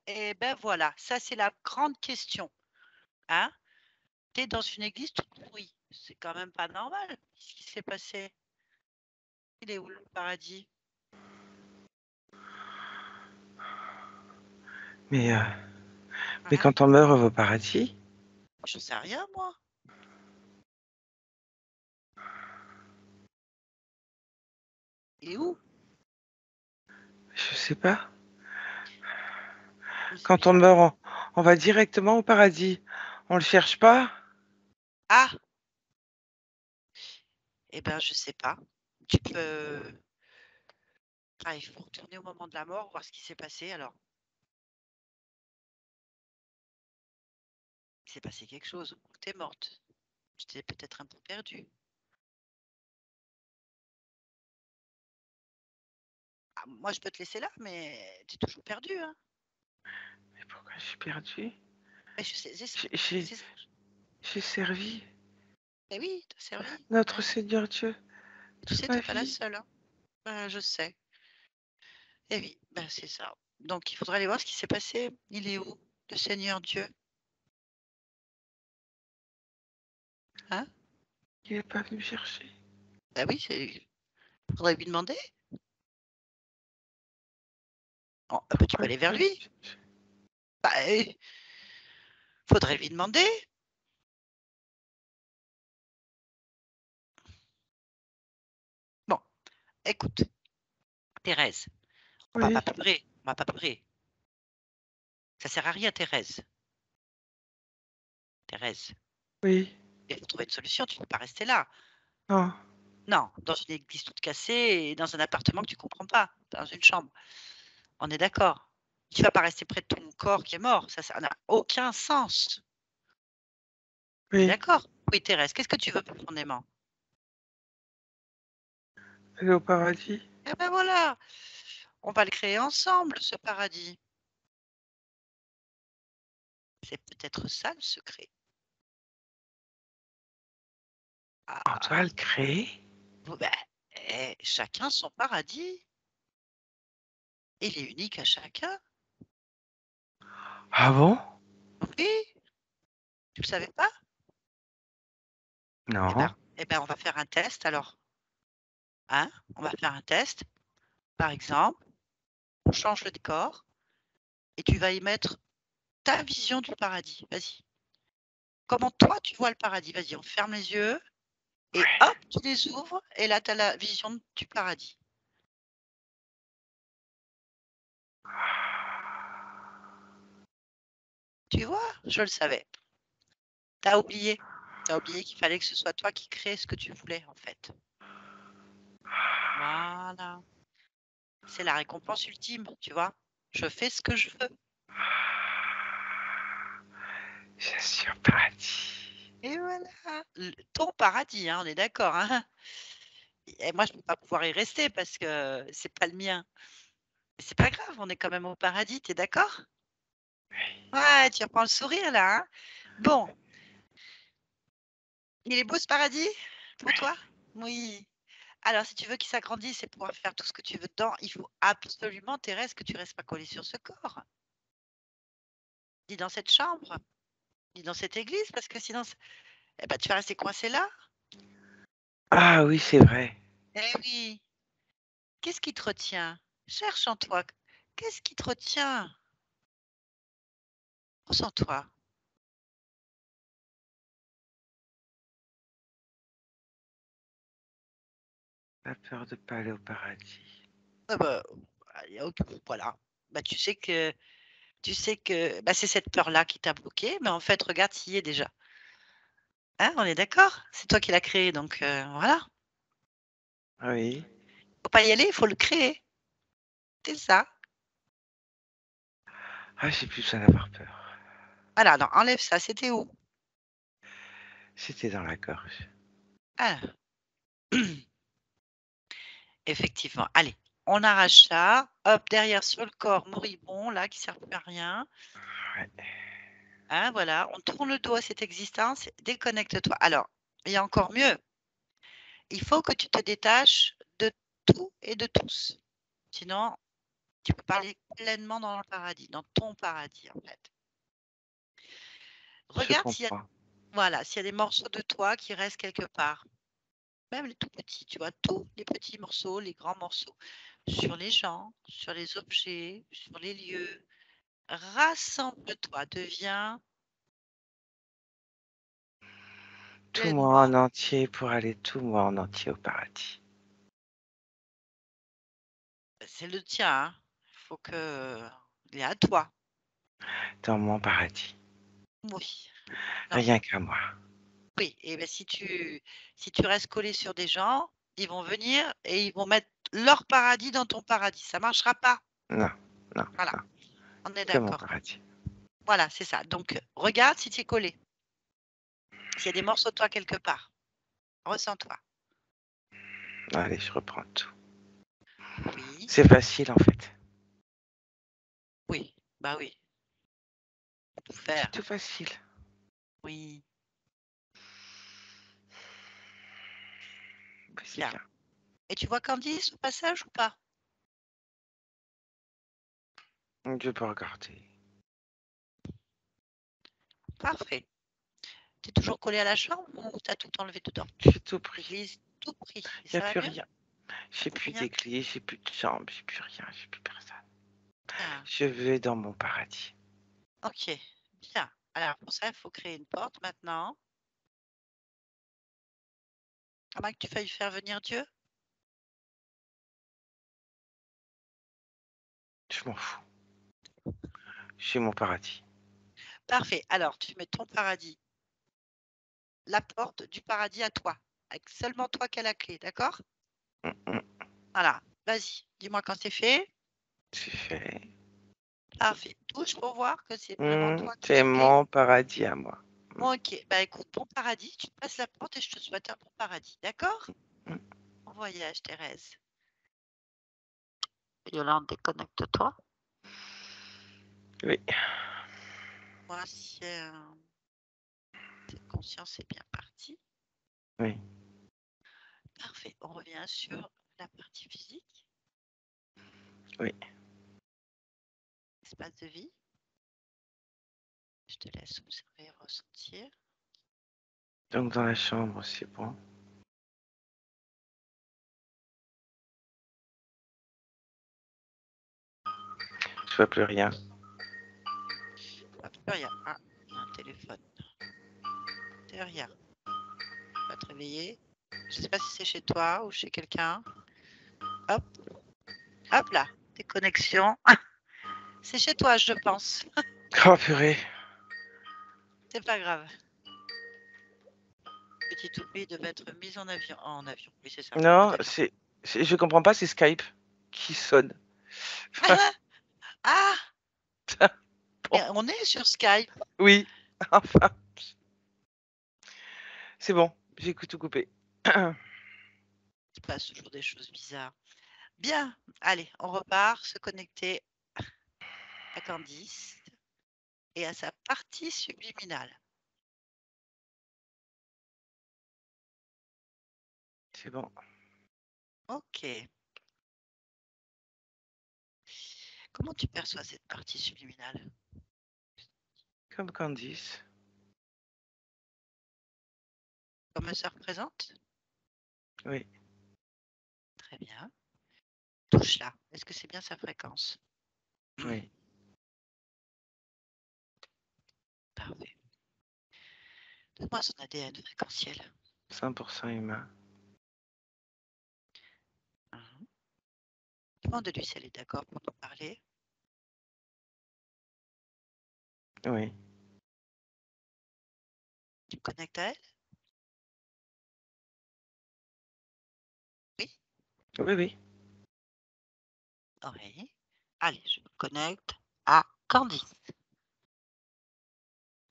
Eh ben voilà, ça c'est la grande question. Hein? Tu es dans une église toute pourrie. C'est quand même pas normal. Qu'est-ce qui s'est passé? Il est où le paradis? Mais, euh, mais Hein? quand on meurt, on va au paradis? Je sais rien, moi. Il est où? Je sais pas. Mais c'est Quand on bizarre. meurt, on va directement au paradis. On le cherche pas? Ah, eh ben je sais pas. Tu peux. Ah, il faut retourner au moment de la mort, voir ce qui s'est passé alors. Il s'est passé quelque chose. Tu es morte. Tu t'es peut-être un peu perdue. Ah, moi, je peux te laisser là, mais tu es toujours perdue. Hein. Mais pourquoi je suis perdu? Mais je sais, J'ai c'est ça. j'ai servi Eh oui, t'as servi. notre Hein. Seigneur Dieu Et tu toute sais, ma t'es pas la vie. seule. Hein. Ben, je sais. Eh oui, ben, c'est ça. Donc, il faudra aller voir ce qui s'est passé. Il est où, le Seigneur Dieu? Hein? Il est pas venu me chercher. Ben oui, il faudrait lui demander. Oh, ah ben, tu peux Pourquoi il aller est vers pas venu lui. me chercher? Ben, faudrait lui demander. Bon, écoute, Thérèse, on va Oui, pas pleurer, on va pas pleurer. Ça sert à rien, Thérèse. Thérèse, oui, il faut trouver une solution, tu ne peux pas rester là. non, Non, dans une église toute cassée et dans un appartement que tu comprends pas, dans une chambre. On est d'accord. Tu vas pas rester près de ton corps qui est mort, ça n'a aucun sens. Tu es oui, d'accord? Oui, Thérèse, qu'est-ce que tu veux profondément? aller au paradis. Eh ben voilà, on va le créer ensemble, ce paradis. C'est peut-être ça le secret. On doit le créer. Bon, ben, chacun son paradis. Il est unique à chacun. Ah bon? Oui, tu le savais pas? Eh ben, Non. on va faire un test alors. Hein? On va faire un test. Par exemple, on change le décor et tu vas y mettre ta vision du paradis. Vas-y. Comment toi tu vois le paradis? Vas-y, on ferme les yeux et Ouais. hop, tu les ouvres et là tu as la vision du paradis. Tu vois? Je le savais. Tu as oublié. Tu as oublié qu'il fallait que ce soit toi qui crée ce que tu voulais en fait. Voilà. C'est la récompense ultime, tu vois? Je fais ce que je veux. Je suis au paradis. Et voilà. Ton paradis, hein, on est d'accord, hein? Et moi, je ne peux pas pouvoir y rester parce que c'est pas le mien. Mais c'est pas grave, on est quand même au paradis, tu es d'accord? Ouais, tu reprends le sourire là, hein? Bon, il est beau ce paradis pour toi? Oui. Alors, si tu veux qu'il s'agrandisse et pouvoir faire tout ce que tu veux dedans, il faut absolument, Thérèse, que tu restes pas collée sur ce corps. Ni dans cette chambre, ni dans cette église, parce que sinon, eh ben, tu vas rester coincé là. Ah oui, c'est vrai. Eh oui. Qu'est-ce qui te retient? Cherche en toi. Qu'est-ce qui te retient? Ressens-toi. La peur de pas aller au paradis. Ah bah, y a aucun voilà. Bah, tu sais que c'est cette peur-là qui t'a bloqué, mais en fait, regarde, tu y es déjà. Hein, on est d'accord? C'est toi qui l'as créé, donc voilà. Oui. Faut pas y aller, il faut le créer. C'est ça. Ah, j'ai plus besoin d'avoir peur. Voilà, non, enlève ça, c'était où? C'était dans la gorge. Ah. Effectivement. Allez, on arrache ça. Hop, derrière sur le corps moribond, là, qui sert plus à rien. Ouais. Hein, voilà, on tourne le dos à cette existence, déconnecte-toi. Alors, il y a encore mieux. Il faut que tu te détaches de tout et de tous. Sinon, tu peux pas aller pleinement dans le paradis, dans ton paradis, en fait. Je Regarde s'il y a, comprends. voilà, s'il y a des morceaux de toi qui restent quelque part. Même les tout petits, tu vois, tous les petits morceaux, les grands morceaux, sur les gens, sur les objets, sur les lieux. Rassemble-toi, deviens Tout moi pleinement. en entier pour aller tout moi en entier au paradis. C'est le tien, hein. Il faut que. Il est à toi. Dans mon paradis. Oui. Non. Rien qu'à moi. Oui. Et ben si tu restes collé sur des gens, ils vont venir et ils vont mettre leur paradis dans ton paradis. Ça marchera pas. Non, non, Voilà. non. On est Que mon d'accord. paradis. Voilà, c'est ça. Donc, regarde si tu es collé. S'il y a des morceaux de toi quelque part. Ressens-toi. Allez, je reprends tout. Oui. C'est facile en fait. Oui. Bah oui. Tout C'est faire. tout facile. Oui. Oui, c'est Bien. bien. Et tu vois Candice au passage ou pas? Je peux regarder. Parfait. Tu es toujours collé à la chambre ou tu as tout enlevé dedans? J'ai tout pris. L'église, tout pris. Et Il n'y ça a va plus mieux? rien. J'ai plus Rien? d'église, j'ai plus de chambre, j'ai plus rien, j'ai plus personne. Bien. Je vais dans mon paradis. Ok. Bien. Alors, pour ça, il faut créer une porte maintenant. À moins que tu failles faire venir Dieu. Je m'en fous. J'ai mon paradis. Parfait. Alors, tu mets ton paradis, la porte du paradis à toi, avec seulement toi qui as la clé, d'accord? Voilà. Vas-y, dis-moi quand c'est fait. C'est fait. Parfait. Touche pour voir que c'est vraiment toi qui as C'est la clé. mon paradis à moi. Ok. Bah écoute, bon paradis, tu passes la porte et je te souhaite un bon paradis, d'accord? Bon voyage, Thérèse. Yolande, déconnecte-toi. Oui. Moi, si cette conscience est bien partie. Oui. Parfait. On revient sur la partie physique. Oui. Espace de vie. Je te laisse observer, ressentir. Donc dans la chambre, c'est bon. Je vois plus rien. Hop, plus rien. Ah, il y a un téléphone. Derrière. Tu vas te réveiller. Je ne sais pas si c'est chez toi ou chez quelqu'un. Hop. Hop là. Déconnexion. C'est chez toi, je pense. Oh purée. C'est pas grave. Petit oubli devait être mis en avion. Oh, en avion, oui, c'est ça. Non, je comprends pas, c'est Skype qui sonne. Ah Bon. Mais on est sur Skype. Oui, enfin. C'est bon, j'ai tout coupé. Il se passe toujours des choses bizarres. Bien, allez, on repart, se connecter à Candice et à sa partie subliminale. C'est bon. Ok. Comment tu perçois cette partie subliminale? Comme Candice. Comme elle se représente? Oui. Très bien. Touche-la. Est-ce que c'est bien sa fréquence? Oui. Parfait. Donne-moi son ADN fréquentiel. 100% humain. Demande-lui si elle est d'accord pour nous parler. Oui. Tu me connectes à elle? Oui? Oui, oui. Oui. Allez, je me connecte à Candice.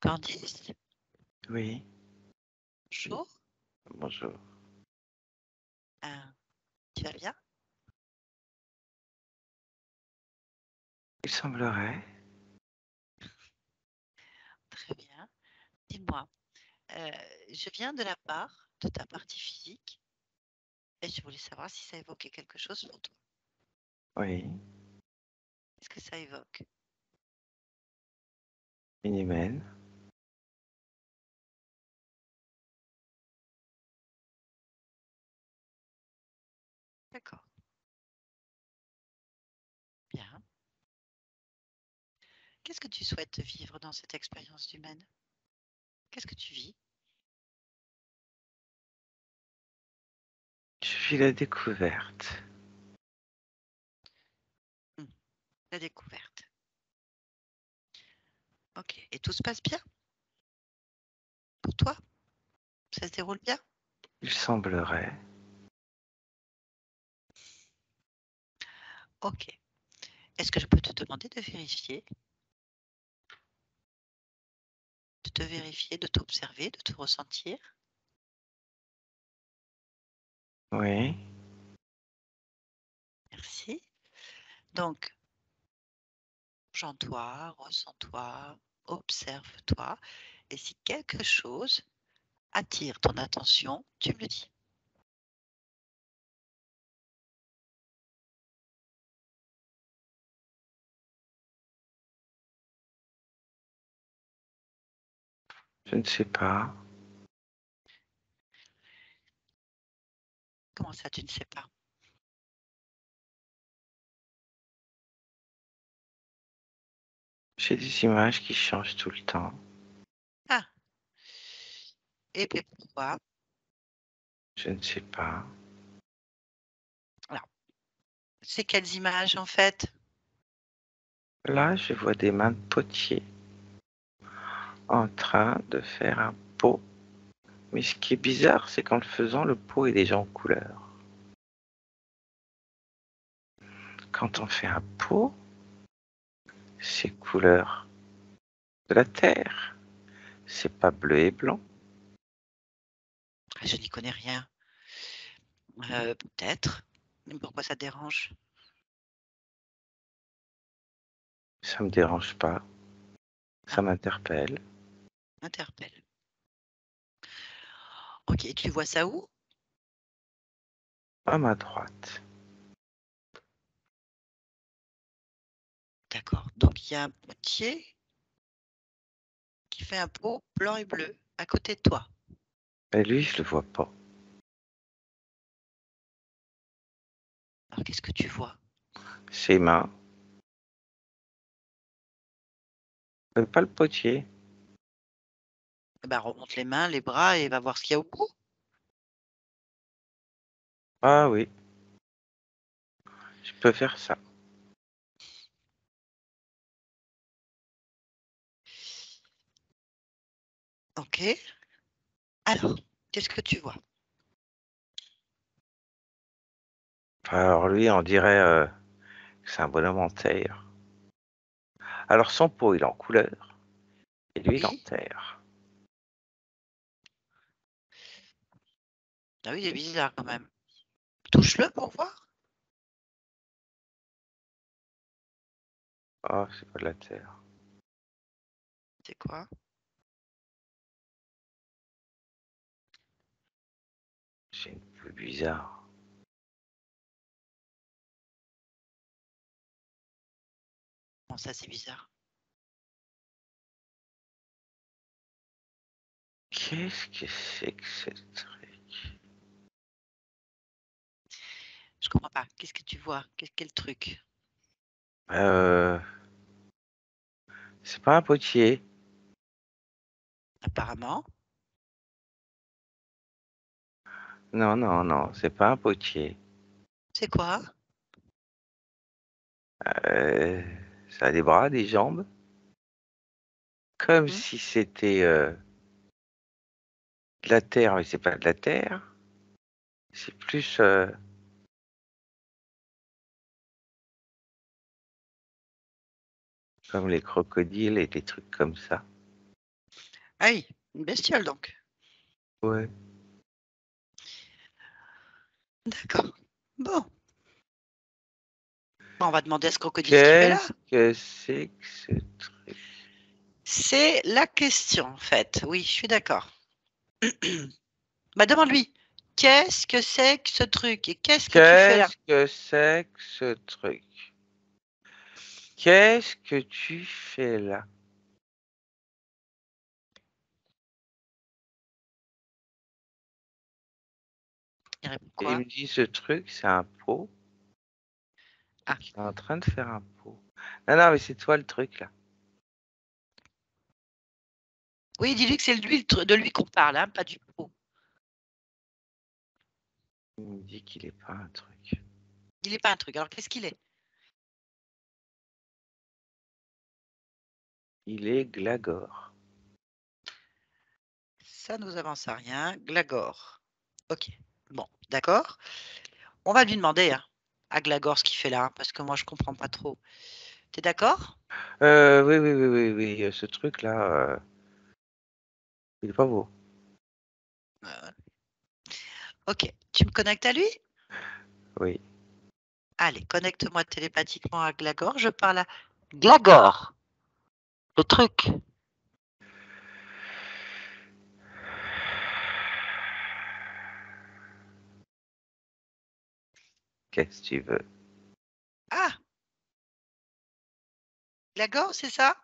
Candice, Oui. bonjour. Bonjour. Tu vas bien? Il semblerait. Très bien. Dis-moi, je viens de la part de ta partie physique et je voulais savoir si ça évoquait quelque chose pour toi. Oui. Qu'est-ce que ça évoque? Une humaine. D'accord. Bien. Qu'est-ce que tu souhaites vivre dans cette expérience humaine? Qu'est-ce que tu vis? Je vis la découverte. La découverte. Ok. Et tout se passe bien? Pour toi? Ça se déroule bien? Il semblerait. Ok. Est-ce que je peux te demander de vérifier? De te vérifier, de t'observer, de te ressentir? Oui. Merci. Donc, plonge-en-toi, ressens-toi, observe-toi. Et si quelque chose attire ton attention, tu me le dis. Je ne sais pas. Comment ça, tu ne sais pas? J'ai des images qui changent tout le temps. Ah, et puis pourquoi? Je ne sais pas. Alors, c'est quelles images en fait? Là, je vois des mains de potier en train de faire un pot. Mais ce qui est bizarre, c'est qu'en le faisant, le pot est déjà en couleur. Quand on fait un pot, c'est couleur de la terre. C'est pas bleu et blanc. Je n'y connais rien. Peut-être. Mais pourquoi ça te dérange? Ça me dérange pas. Ça Ah. m'interpelle. Interpelle. Ok, tu vois ça où? À ma droite. D'accord. Donc il y a un potier qui fait un pot blanc et bleu à côté de toi. Et lui, je le vois pas. Alors qu'est-ce que tu vois? Ses mains. Pas le potier. Eh ben, remonte les mains, les bras et va voir ce qu'il y a au bout. Ah oui, je peux faire ça. Ok. Alors, qu'est-ce que tu vois? Alors lui, on dirait que c'est un bonhomme en terre. Alors son pot, il est en couleur. Et lui, il est en Oui. terre. Ah oui, il est bizarre quand même. Touche-le pour voir. Oh, c'est pas de la terre. C'est quoi? C'est une peu bizarre. Bon, ça c'est bizarre. Qu'est-ce que c'est que ce truc? Je comprends pas. Qu'est-ce que tu vois? Quel truc? Euh, c'est pas un potier. Apparemment. Non, non, non, c'est pas un potier. C'est quoi? Euh, ça a des bras, des jambes. Comme Hmm. si c'était de la terre, mais c'est pas de la terre. C'est plus comme les crocodiles et des trucs comme ça. Ah oui, une bestiole donc. Ouais. D'accord. Bon. Bon, on va demander à ce crocodile ce qu'il fait là. Qu'est-ce que c'est que ce truc? C'est la question, en fait. Oui, je suis d'accord. Bah, demande-lui. Qu'est-ce que c'est que ce truc? Et qu'est-ce que tu fais là? Qu'est-ce que c'est que ce truc? Qu'est-ce que tu fais là? Il répond Et il quoi? me dit ce truc, c'est un pot. Ah, Il est en train de faire un pot. Non, non, mais c'est toi le truc là. oui, dis-lui que c'est de lui qu'on parle, hein, pas du pot. Il me dit qu'il est pas un truc. Il n'est pas un truc. Alors, qu'est-ce qu'il est? Il est Glagor. Ça nous avance à rien. Glagor. Ok. Bon, d'accord. On va lui demander hein, à Glagor ce qu'il fait là, hein, parce que moi, je comprends pas trop. T'es d'accord? Oui, oui, oui, oui, oui. Ce truc là, il est pas beau. Euh, ok. Tu me connectes à lui? Oui. Allez, connecte-moi télépathiquement à Glagor. Je parle à Glagor. Le truc. Qu'est-ce que tu veux? Ah, Glagor, c'est ça?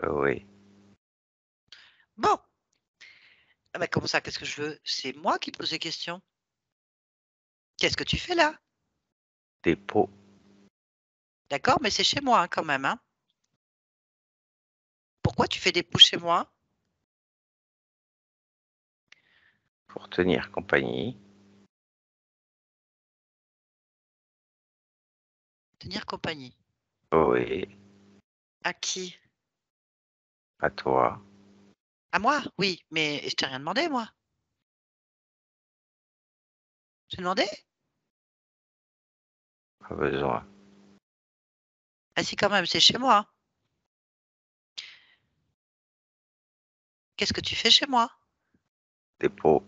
Oui. Bon. Ah bah, comment ça, qu'est-ce que je veux? C'est moi qui pose les questions. Qu'est-ce que tu fais là? Des pots D'accord, mais c'est chez moi hein, quand même. Hein. Pourquoi tu fais des poux chez moi? pour tenir compagnie. Tenir compagnie. Oui, À qui? à toi. À moi? Oui, mais je t'ai rien demandé, moi. J'ai demandé? Pas besoin. Ah si, quand même, c'est chez moi. Qu'est-ce que tu fais chez moi? Des pots.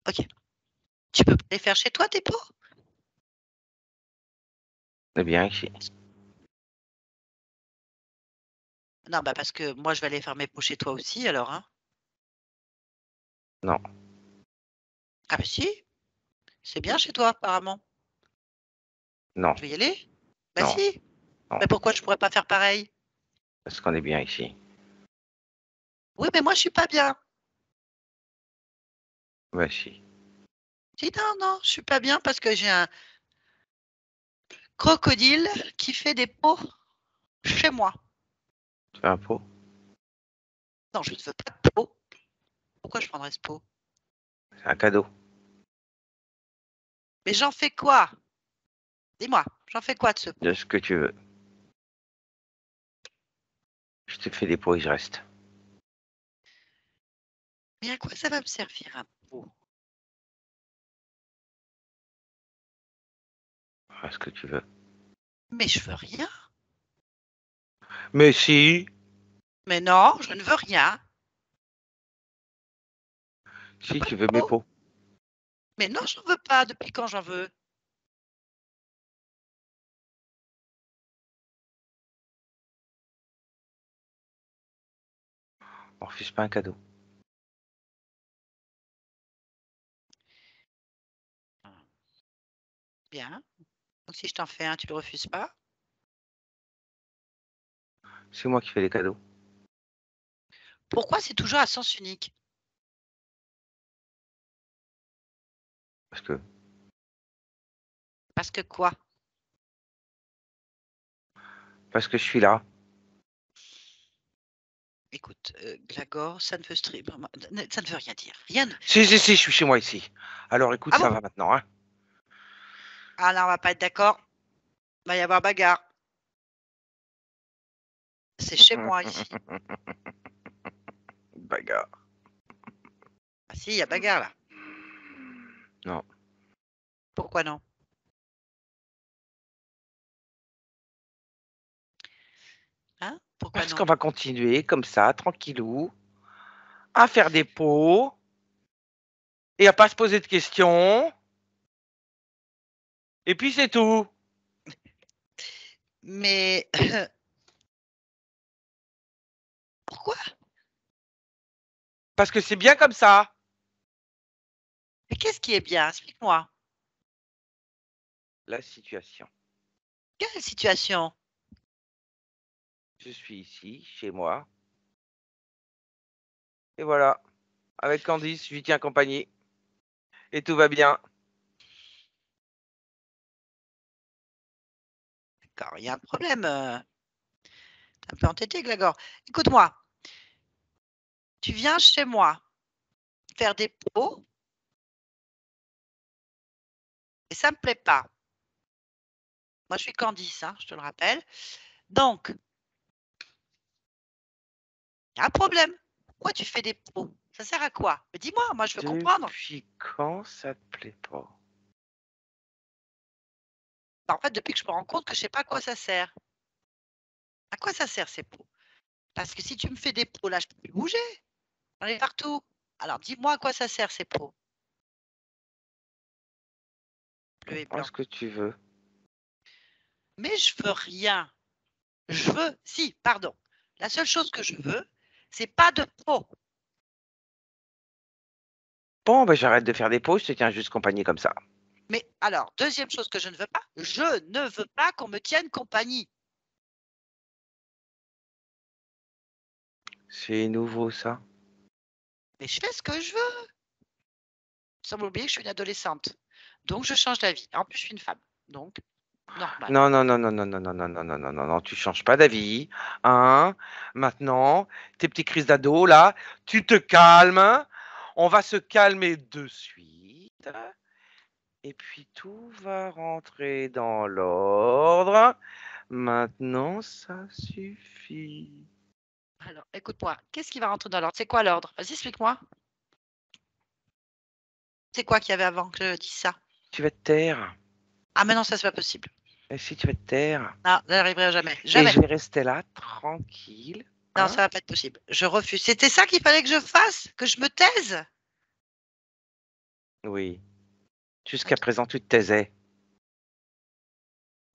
Ok. Tu peux pas les faire chez toi, tes pots? On est bien ici. Non, bah parce que moi, je vais aller faire mes pots chez toi aussi, alors, hein. Non. Ah bah si, c'est bien chez toi, apparemment. Non. Je vais y aller? Bah Non. si. Non. Mais pourquoi je pourrais pas faire pareil? Parce qu'on est bien ici. Oui, mais moi, je suis pas bien. Bah si. Si, non, non, je suis pas bien parce que j'ai un crocodile qui fait des pots chez moi. Tu veux un pot? Non, je ne veux pas de pot. Pourquoi je prendrais ce pot? C'est un cadeau. Mais j'en fais quoi? Dis-moi, j'en fais quoi de ce pot? De ce que tu veux. Je te fais des pots et je reste. Mais à quoi ça va me servir un pot? À ce que tu veux. Mais je veux rien. Mais si. Mais non, je ne veux rien. Si Pas tu de veux mes pot. pots. Mais non, j'en veux pas. Depuis quand j'en veux? On refuse pas un cadeau. Bien. Donc si je t'en fais un, tu le refuses pas? C'est moi qui fais les cadeaux. Pourquoi c'est toujours à sens unique? Parce que. Parce que quoi? Parce que je suis là. Écoute, Glagor, ça ne veut ça ne veut rien dire. Rien. Si, si, si, je suis chez moi ici. Alors écoute, Ah ça bon? va maintenant, hein. Ah là, on va pas être d'accord. Il va y avoir bagarre. C'est chez moi ici. Bagarre. Ah si, il y a bagarre là. Non. Pourquoi non? Hein? Pourquoi Parce non? qu'on va continuer comme ça, tranquillou, à faire des pots et à pas se poser de questions. Et puis c'est tout. Mais pourquoi? Parce que c'est bien comme ça. Mais qu'est-ce qui est bien? Explique-moi. La situation. Quelle situation? Je suis ici, chez moi. Et voilà. Avec Candice, je lui tiens compagnie. Et tout va bien. D'accord, il y a un problème. T'es un peu entêté, Glagor. Écoute-moi. Tu viens chez moi faire des pots et ça me plaît pas. Moi, je suis Candice, hein, je te le rappelle. Donc, il y a un problème. Pourquoi tu fais des pots? Ça sert à quoi? Mais dis-moi, moi, je veux comprendre. Depuis quand ça te plaît pas? Bah, en fait, depuis que je me rends compte que je sais pas à quoi ça sert. À quoi ça sert ces pots? Parce que si tu me fais des pots, là, je peux plus bouger. J'en ai partout. Alors, dis-moi à quoi ça sert ces pots? Bleu et Oh, blanc. ce que tu veux. Mais je veux rien. Je veux, si, pardon. La seule chose que je veux, c'est pas de pots. Bon, ben j'arrête de faire des pots, je te tiens juste compagnie comme ça. Mais alors, deuxième chose que je ne veux pas, je ne veux pas qu'on me tienne compagnie. C'est nouveau ça. Mais je fais ce que je veux. Sans oublier que je suis une adolescente. Donc, je change d'avis. En plus, je suis une femme. Donc, normal. Non, non, non, non, non, non, non, non, non, non, non, non, non, tu changes pas d'avis. Hein? Maintenant, tes petites crises d'ado, là, tu te calmes. On va se calmer de suite. Et puis tout va rentrer dans l'ordre. Maintenant, ça suffit. Alors, écoute-moi, qu'est-ce qui va rentrer dans l'ordre? C'est quoi l'ordre? Vas-y, explique-moi. C'est quoi qu'il y avait avant que je dise ça? Tu vas te taire. Ah, mais non, ça, c'est pas possible. Et si tu vas te taire. Non, ça n'arriverait jamais. Et Jamais. je vais rester là, tranquille. Non, hein. ça va pas être possible. Je refuse. C'était ça qu'il fallait que je fasse? Que je me taise? Oui. Jusqu'à présent, tu te taisais.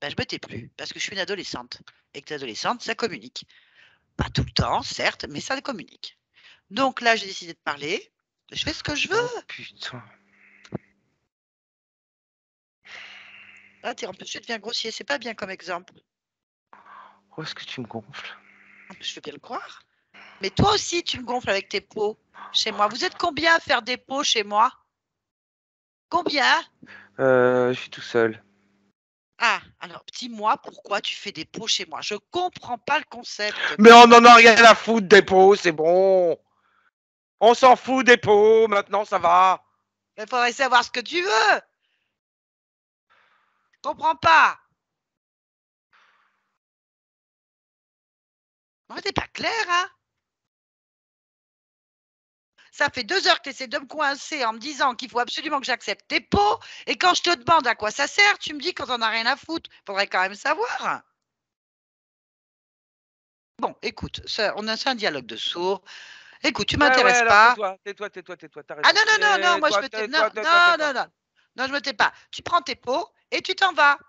Ben, je me tais plus parce que je suis une adolescente. Et que l'adolescente, ça communique. Pas tout le temps, certes, mais ça communique. Donc là, j'ai décidé de parler. Je fais ce que je veux. Oh putain. Ah, en plus, tu deviens grossier. C'est pas bien comme exemple. Oh, est-ce que tu me gonfles? En plus, je veux bien le croire. Mais toi aussi, tu me gonfles avec tes pots chez moi. Vous êtes combien à faire des pots chez moi? Combien? Je suis tout seul. Ah, alors dis-moi pourquoi tu fais des pots chez moi. Je comprends pas le concept. Mais on en a rien à foutre des pots, c'est bon. On s'en fout des pots, maintenant ça va. Il faudrait savoir ce que tu veux. Je comprends pas. Non, t'es pas clair, hein? Ça fait 2 heures que tu essaies de me coincer en me disant qu'il faut absolument que j'accepte tes pots. Et quand je te demande à quoi ça sert, tu me dis qu'on n'en a rien à foutre. Faudrait quand même savoir. Bon, écoute, on a fait un dialogue de sourds. Écoute, tu Ouais, m'intéresses alors pas. tais-toi, t'as Ah raison. non, non, non, non, moi je Tais-toi, me tais. Non, tais-toi, tais-toi, non, tais-toi. non, non. Non, je me tais pas. Tu prends tes pots et tu t'en vas.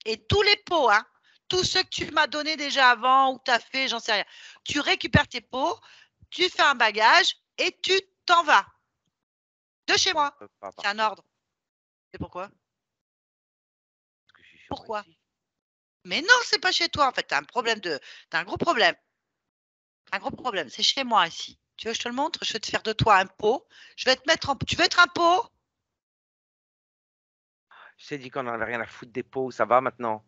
Et tous les pots, hein, tous ceux que tu m'as donnés déjà avant ou que tu as fait, j'en sais rien. Tu récupères tes pots, tu fais un bagage et tu t'en vas. De chez moi. Je peux pas C'est un partir, ordre. C'est pourquoi? parce que je suis chez moi Pourquoi? ici. Mais non, c'est pas chez toi. En fait, t'as un gros problème. Un gros problème. C'est chez moi ici. Tu veux que je te le montre? Je vais te faire de toi un pot. Je vais te mettre en. Tu veux être un pot? Je t'ai dit qu'on en avait rien à foutre des pots, ça va maintenant?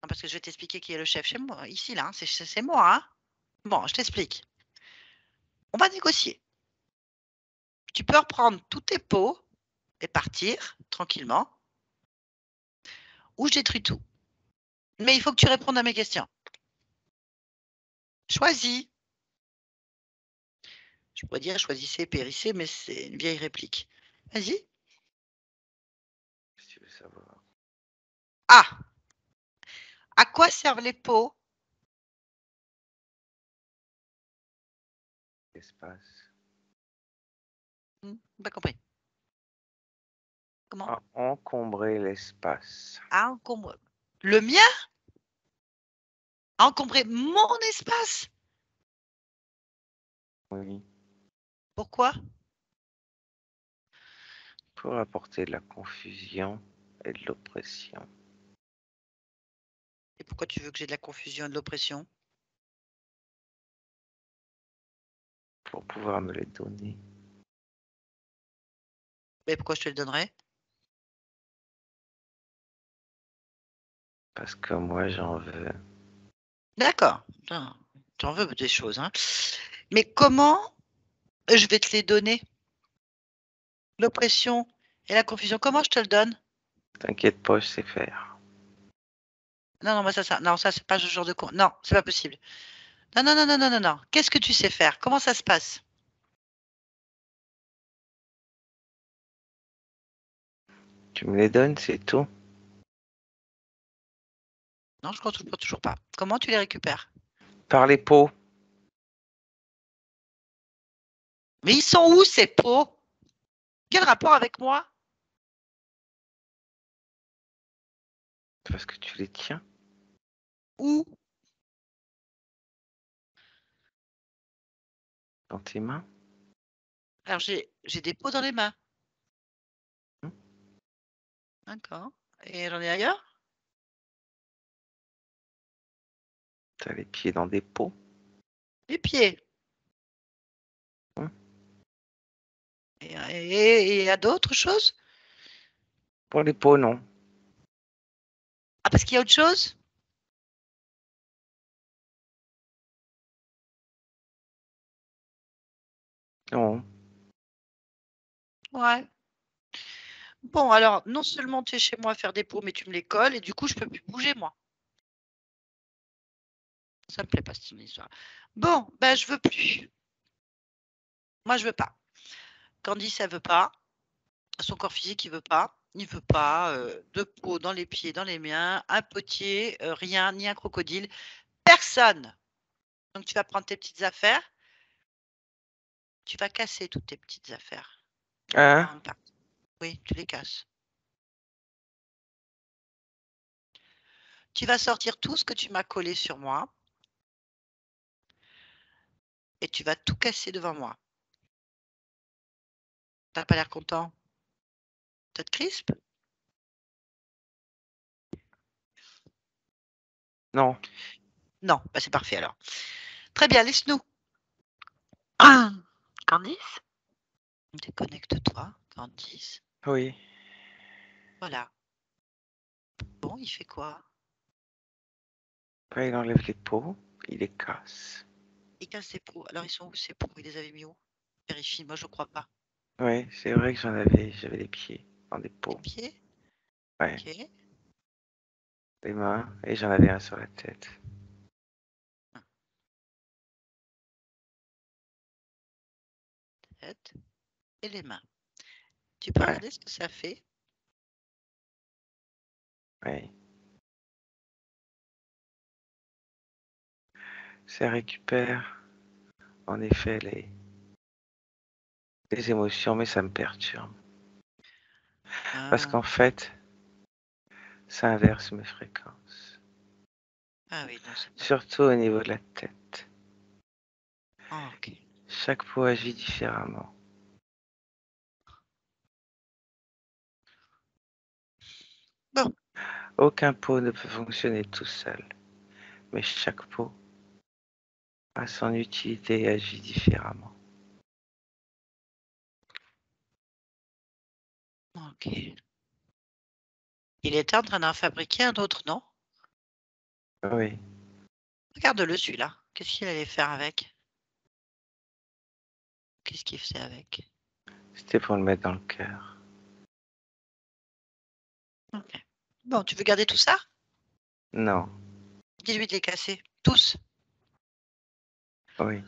Non, parce que je vais t'expliquer qui est le chef chez moi. Ici, là, hein. C'est moi. Hein. Bon, je t'explique. On va négocier. Tu peux reprendre tous tes pots et partir tranquillement. Ou je détruis tout. Mais il faut que tu répondes à mes questions. Choisis. Je pourrais dire choisissez, périssez, mais c'est une vieille réplique. Vas-y. Si tu veux savoir. Ah! À quoi servent les pots? Espace. Pas compris. Comment? À encombrer l'espace. À encombrer. Le mien? À encombrer mon espace? Oui. Pourquoi? Pour apporter de la confusion et de l'oppression. Et pourquoi tu veux que j'ai de la confusion et de l'oppression? Pour pouvoir me les donner. Mais pourquoi je te le donnerais? Parce que moi j'en veux. D'accord. Tu en veux des choses, hein. Mais comment je vais te les donner? L'oppression et la confusion, comment je te le donne? T'inquiète pas, je sais faire. Non, non, moi non, ça c'est pas ce genre de non, c'est pas possible. Non, non, non, non, non, non, non. Qu'est-ce que tu sais faire? Comment ça se passe? Tu me les donnes, c'est tout. Non, je comprends toujours pas. Comment tu les récupères? Par les pots. Mais ils sont où ces pots? Quel rapport avec moi? Parce que tu les tiens. Où? Dans tes mains. Alors j'ai des pots dans les mains. Hmm. D'accord. Et j'en ai ailleurs? T'as les pieds dans des pots. Les pieds. Hmm. Et il y a d'autres choses? Pour les pots, non. Ah, parce qu'il y a autre chose? Non. Ouais. Bon, alors, non seulement tu es chez moi à faire des pots, mais tu me les colles et du coup, je peux plus bouger, moi. Ça me plaît pas, cette histoire. Bon, ben, je veux plus. Moi, je veux pas. Candice, elle veut pas. Son corps physique, il veut pas. Il veut pas de peau dans les pieds, dans les miens, un potier, rien, ni un crocodile. Personne. Donc, tu vas prendre tes petites affaires. Tu vas casser toutes tes petites affaires. Hein? Avant de partir. Oui, tu les casses. Tu vas sortir tout ce que tu m'as collé sur moi et tu vas tout casser devant moi. T'as pas l'air content? Ça te crispe? Non. Non, bah c'est parfait alors. Très bien, laisse-nous. Ah, Candice? Déconnecte-toi, Candice. Oui. Voilà. Bon, il fait quoi? Bah, il enlève les pots, il les casse. Il casse ses pots. Alors, ils sont où ces pots? Il les avait mis où? Vérifie, moi je crois pas. Oui, c'est vrai que j'avais des pieds dans des Les pots. pieds? Ouais, Ok. les mains, et j'en avais un sur la tête. Tête et les mains. Tu peux Ouais, regarder ce que ça fait? oui. Ça récupère, en effet, les émotions, mais ça me perturbe. Parce Ah, qu'en fait, ça inverse mes fréquences. ah oui, non, c'est pas. Surtout au niveau de la tête. Ah, ok. Chaque peau agit différemment. Bon, Aucun pot ne peut fonctionner tout seul, mais chaque pot a son utilité et agit différemment. ok. Il était en train d'en fabriquer un autre, non? Oui, Regarde-le celui-là. Qu'est-ce qu'il allait faire avec? Qu'est-ce qu'il faisait avec? c'était pour le mettre dans le cœur. Ok. Bon, tu veux garder tout ça? Non, Dis-lui de les casser. Tous. oui,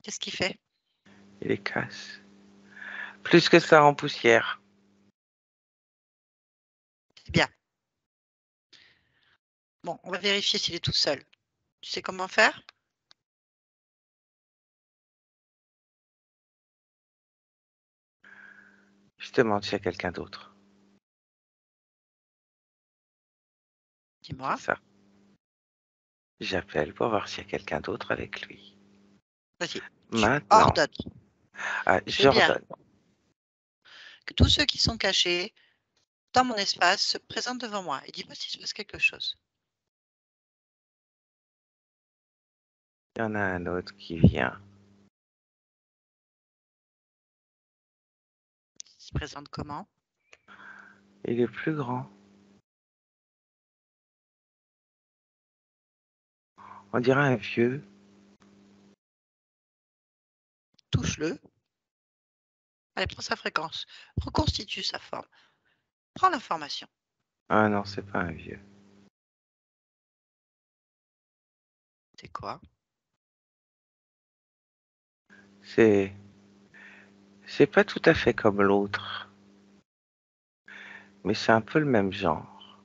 Qu'est-ce qu'il fait? il les casse. Plus que ça en poussière. C'est bien. Bon, on va vérifier s'il est tout seul. Tu sais comment faire? Je demande s'il y a quelqu'un d'autre. Dis-moi. C'est ça. J'appelle pour voir s'il y a quelqu'un d'autre avec lui. Vas-y. Tu Maintenant, ordonnes. C'est bien j'ordonne. que tous ceux qui sont cachés dans mon espace se présentent devant moi et dis-moi s'il se passe quelque chose. Il y en a un autre qui vient. Il se présente comment? Il est plus grand. On dirait un vieux. Touche-le. Allez, prends sa fréquence. Reconstitue sa forme. Prends l'information. Ah non, c'est pas un vieux. C'est quoi? C'est, c'est pas tout à fait comme l'autre, mais c'est un peu le même genre.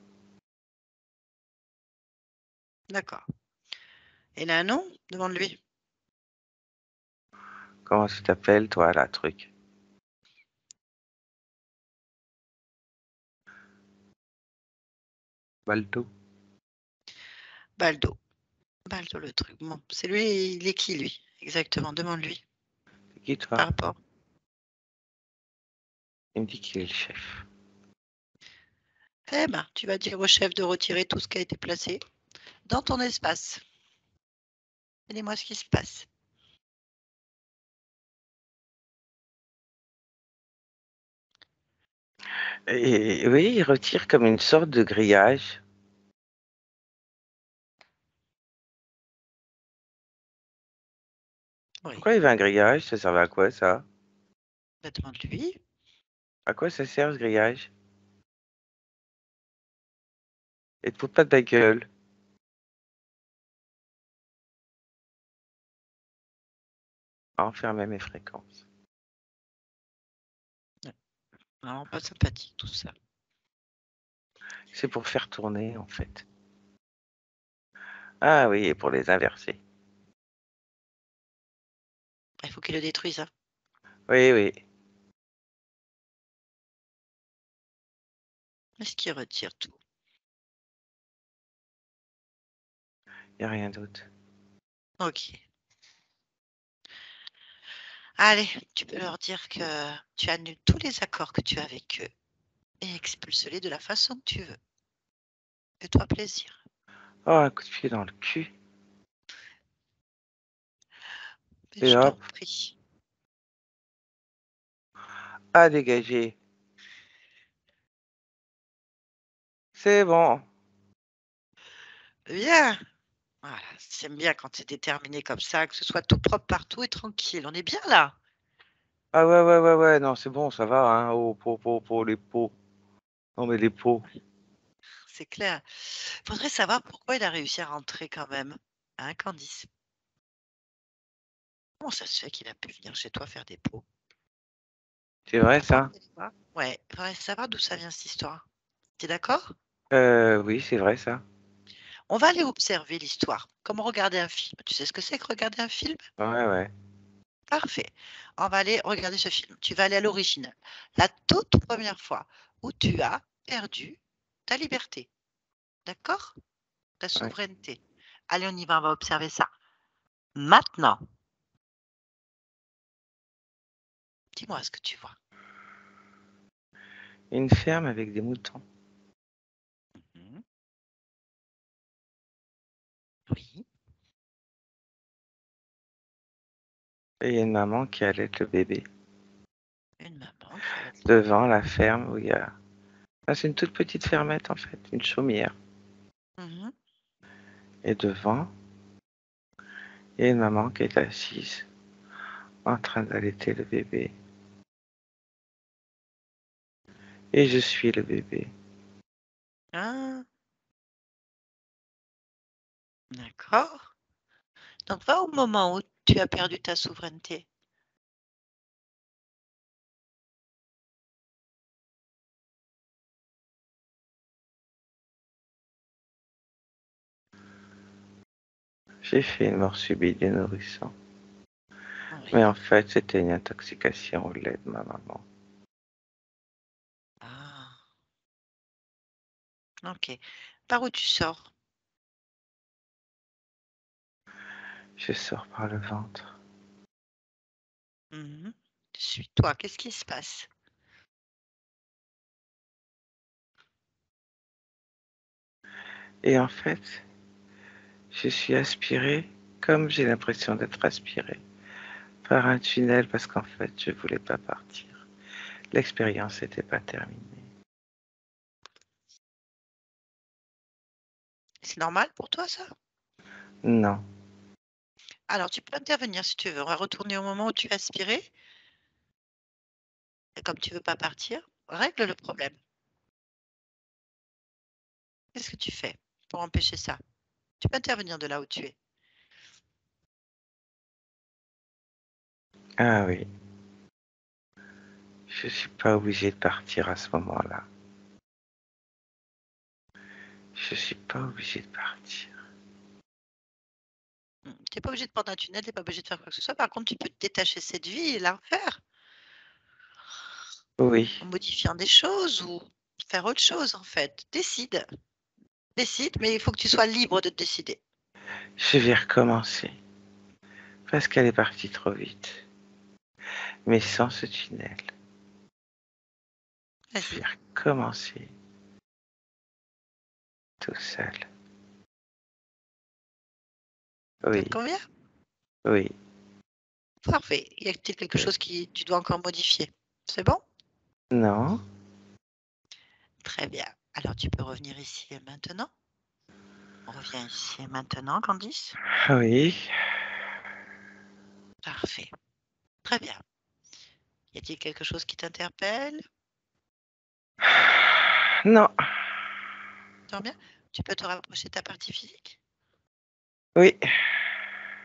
D'accord. Il a un nom? Demande-lui. Comment tu t'appelles, toi, là, truc? Baldo? Baldo. Baldo, le truc. Bon, c'est lui, il est qui, lui? Exactement, demande-lui. C'est qui, toi? Par rapport. Il me dit qu'il est le chef. Eh ben, tu vas dire au chef de retirer tout ce qui a été placé dans ton espace. Dis-moi ce qui se passe. Et oui, il retire comme une sorte de grillage. Oui. Pourquoi il y avait un grillage? Ça servait à quoi, ça? Bah, demande-lui. À quoi ça sert ce grillage? Et te fous pas de ta gueule. Enfermer mes fréquences. Vraiment pas sympathique tout ça. C'est pour faire tourner, en fait. Ah oui, et pour les inverser. Il faut qu'il le détruise. Hein. Oui, oui. Est-ce qu'il retire tout? Il n'y a rien d'autre. Ok. Allez, tu peux leur dire que tu annules tous les accords que tu as avec eux et expulse-les de la façon que tu veux. Fais-toi plaisir. Oh, un coup de pied dans le cul. Mais Et je t'en hop, prie. à dégager. C'est bon. Bien. Voilà, j'aime bien quand c'est déterminé comme ça, que ce soit tout propre partout et tranquille. On est bien là. Ah ouais, non, c'est bon, ça va, hein. Oh, les pots. Non, mais les pots. C'est clair. Faudrait savoir pourquoi il a réussi à rentrer quand même. Hein, Candice? Comment ça se fait qu'il a pu venir chez toi faire des pots? C'est vrai, T'as pas ça? envie d'aller voir? Ouais, faudrait savoir d'où ça vient cette histoire. T'es d'accord? Oui, c'est vrai, ça. On va aller observer l'histoire, comme regarder un film. Tu sais ce que c'est que regarder un film? Ouais, ouais. Parfait. On va aller regarder ce film. Tu vas aller à l'original. La toute première fois où tu as perdu ta liberté. D'accord? Ta Ouais. souveraineté. Allez, on y va, on va observer ça. Maintenant, dis-moi ce que tu vois. Une ferme avec des moutons. Mhm. Oui, Et il y a une maman qui allait le bébé. une maman qui allait. Devant la ferme où il y a... Ah, c'est une toute petite fermette, en fait. Une chaumière. Mhm. Et devant, il y a une maman qui est assise, en train d'allaiter le bébé. Et je suis le bébé. Ah, d'accord. Donc, va au moment où tu as perdu ta souveraineté. J'ai fait une mort subite du nourrisson. Mais Oui. en fait, c'était une intoxication au lait de ma maman. Ah, ok. Par où tu sors? Je sors par le ventre. Mhm. Suis-toi. Qu'est-ce qui se passe? Et en fait, je suis aspiré comme j'ai l'impression d'être aspiré par un tunnel parce qu'en fait, je voulais pas partir. L'expérience n'était pas terminée. C'est normal pour toi, ça? Non, Alors, tu peux intervenir si tu veux. On va retourner au moment où tu as aspiré. Et comme tu veux pas partir, règle le problème. Qu'est-ce que tu fais pour empêcher ça? Tu peux intervenir de là où tu es. ah oui, je suis pas obligé de partir à ce moment-là. Je suis pas obligé de partir. Tu n'es pas obligé de prendre un tunnel, tu n'es pas obligé de faire quoi que ce soit. Par contre, tu peux te détacher de cette vie et la refaire Oui, en modifiant des choses ou faire autre chose, en fait. Décide. Décide, mais il faut que tu sois libre de te décider. je vais recommencer parce qu'elle est partie trop vite. Mais sans ce tunnel, je Vas-y. vais recommencer tout seul. Ça Oui, te convient? oui, Parfait. Y a-t-il quelque oui. chose qui tu dois encore modifier? C'est bon? Non, Très bien. Alors, tu peux revenir ici et maintenant. On revient ici et maintenant, Candice. oui, Parfait. Très bien. Y a-t-il quelque chose qui t'interpelle? Non, Tu sens bien? Tu peux te rapprocher de ta partie physique? oui.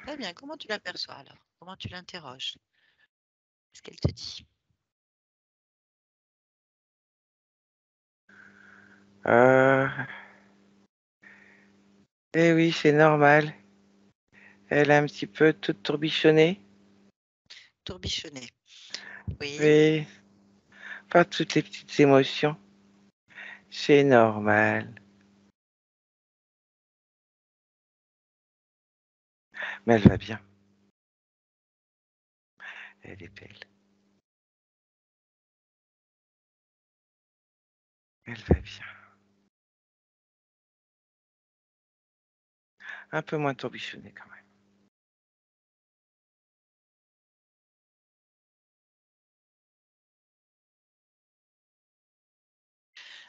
Très bien. Comment tu l'aperçois alors? Comment tu l'interroges? Qu'est-ce qu'elle te dit? Euh, Eh oui, c'est normal. Elle est un petit peu toute tourbichonnée. Tourbichonner. Oui. Oui, pas toutes les petites émotions. C'est normal. Mais elle va bien. Elle est belle. Elle va bien. Un peu moins tourbichonnée quand même.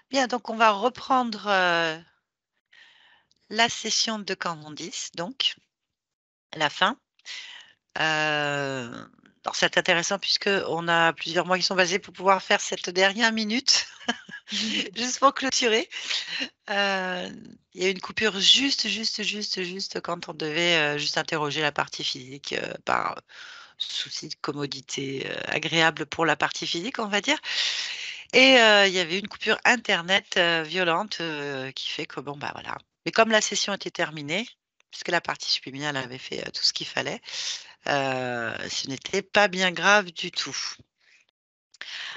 Bien, donc on va reprendre la session de Candice, donc la fin. Alors c'est intéressant puisqu'on a plusieurs mois qui sont passés pour pouvoir faire cette dernière minute, juste pour clôturer. Il y a eu une coupure juste quand on devait juste interroger la partie physique par souci de commodité agréable pour la partie physique, on va dire. Et il y avait une coupure internet violente qui fait que bon, bah voilà. Mais comme la session était terminée, puisque la partie subliminale avait fait tout ce qu'il fallait, ce n'était pas bien grave du tout.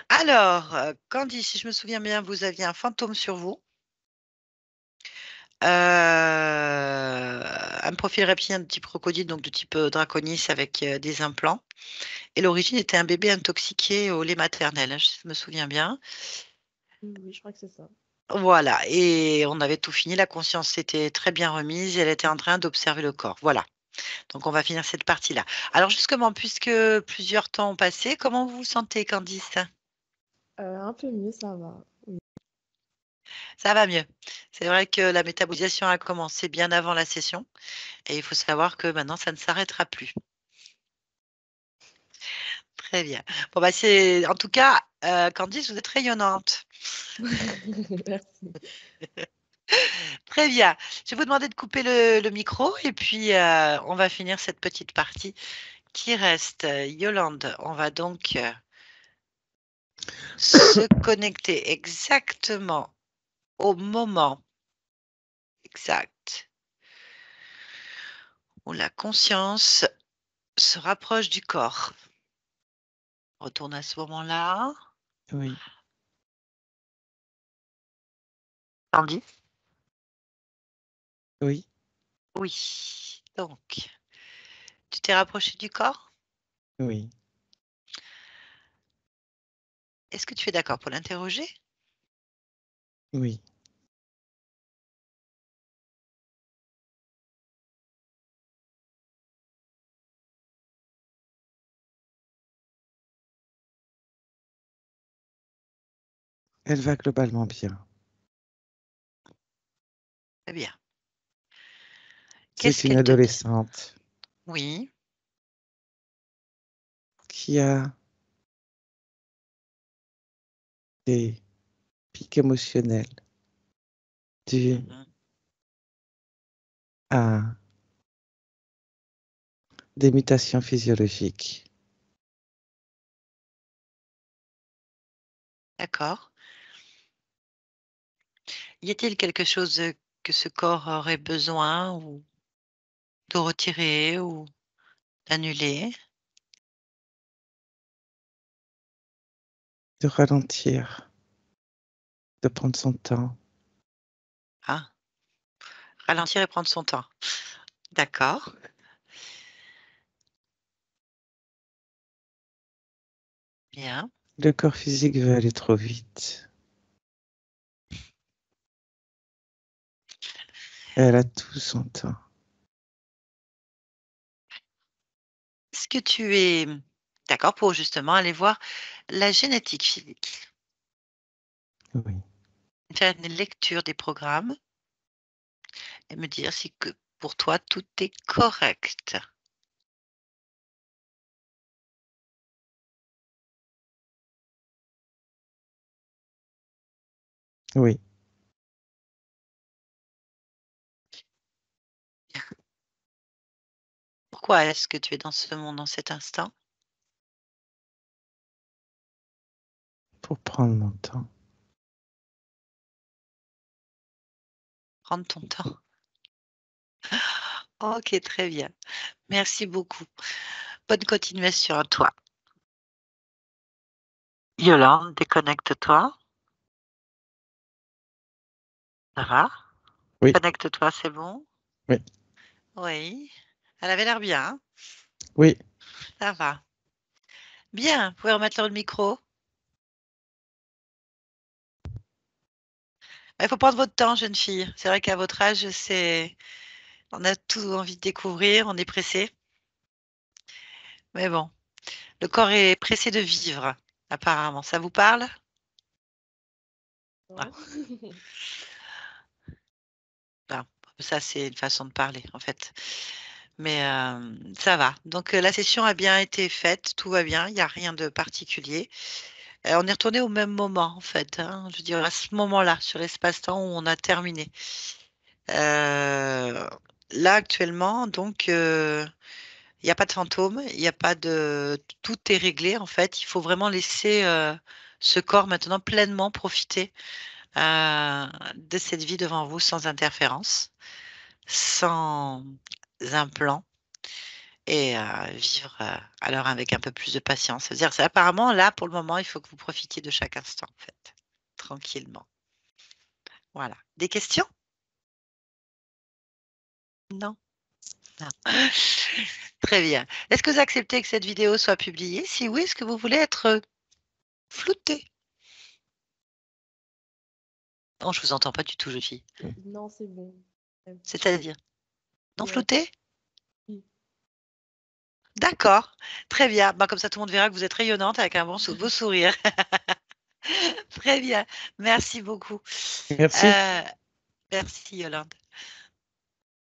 Alors, Candy, si je me souviens bien, vous aviez un fantôme sur vous. Un profil reptilien de type crocodile, donc de type draconis avec des implants. Et l'origine était un bébé intoxiqué au lait maternel, hein, je me souviens bien. Oui, je crois que c'est ça. Voilà, et on avait tout fini, la conscience s'était très bien remise, et elle était en train d'observer le corps. Voilà, donc on va finir cette partie-là. Alors justement, puisque plusieurs temps ont passé, comment vous vous sentez, Candice? Un peu mieux, ça va. Oui. Ça va mieux. C'est vrai que la métabolisation a commencé bien avant la session, et il faut savoir que maintenant, ça ne s'arrêtera plus. Très bien. Bon, bah, c'est en tout cas, Candice, vous êtes rayonnante. Merci. Très bien. Je vais vous demander de couper le micro et puis on va finir cette petite partie qui reste. Yolande, on va donc se connecter exactement au moment exact où la conscience se rapproche du corps. On retourne à ce moment-là. Oui. Candice? Oui. Oui. Donc, tu t'es rapproché du corps? Oui. Est-ce que tu es d'accord pour l'interroger? Oui. Elle va globalement bien. Très bien. Qu'est-ce C'est une qu'elle te dit? adolescente Oui. qui a des pics émotionnels dus Mhm. à des mutations physiologiques. D'accord. Y a-t-il quelque chose que ce corps aurait besoin ou de retirer ou d'annuler? De ralentir, de prendre son temps. Ah, ralentir et prendre son temps. D'accord. Bien. Le corps physique veut aller trop vite. Elle a tout son temps. Est-ce que tu es d'accord pour justement aller voir la génétique physique, Oui. faire une lecture des programmes et me dire si que pour toi tout est correct? Oui. Pourquoi est-ce que tu es dans ce monde en cet instant? Pour prendre mon temps. Prendre ton temps. Ok, très bien. Merci beaucoup. Bonne continuation à toi. Yolande, déconnecte-toi. Ça va? Oui. Connecte-toi, c'est bon? Oui. Oui. Elle avait l'air bien, hein? Oui. Ça va. Bien, vous pouvez remettre le micro. Il faut prendre votre temps, jeune fille. C'est vrai qu'à votre âge, on a tout envie de découvrir, on est pressé. Mais bon, le corps est pressé de vivre, apparemment. Ça vous parle? Ah. Ah, ça, c'est une façon de parler, en fait. Mais ça va. Donc, la session a bien été faite, tout va bien, il n'y a rien de particulier. On est retourné au même moment, en fait, hein. Je veux dire, à ce moment-là, sur l'espace-temps où on a terminé. Là, actuellement, donc, il n'y a pas de fantôme, il n'y a pas de... Tout est réglé, en fait. Il faut vraiment laisser ce corps maintenant pleinement profiter de cette vie devant vous sans interférence, sans implant et vivre alors avec un peu plus de patience. C'est-à-dire, apparemment, là, pour le moment, il faut que vous profitiez de chaque instant, en fait, tranquillement. Voilà. Des questions? Non? Non. Très bien. Est-ce que vous acceptez que cette vidéo soit publiée? Si oui, est-ce que vous voulez être flouté? Non, je vous entends pas du tout, jeune fille. Non, c'est bon. C'est-à-dire? Non, Ouais. flouté? Oui. D'accord. Très bien. Bah, comme ça, tout le monde verra que vous êtes rayonnante avec un beau sourire. Très bien. Merci beaucoup. Merci. Merci, Yolande.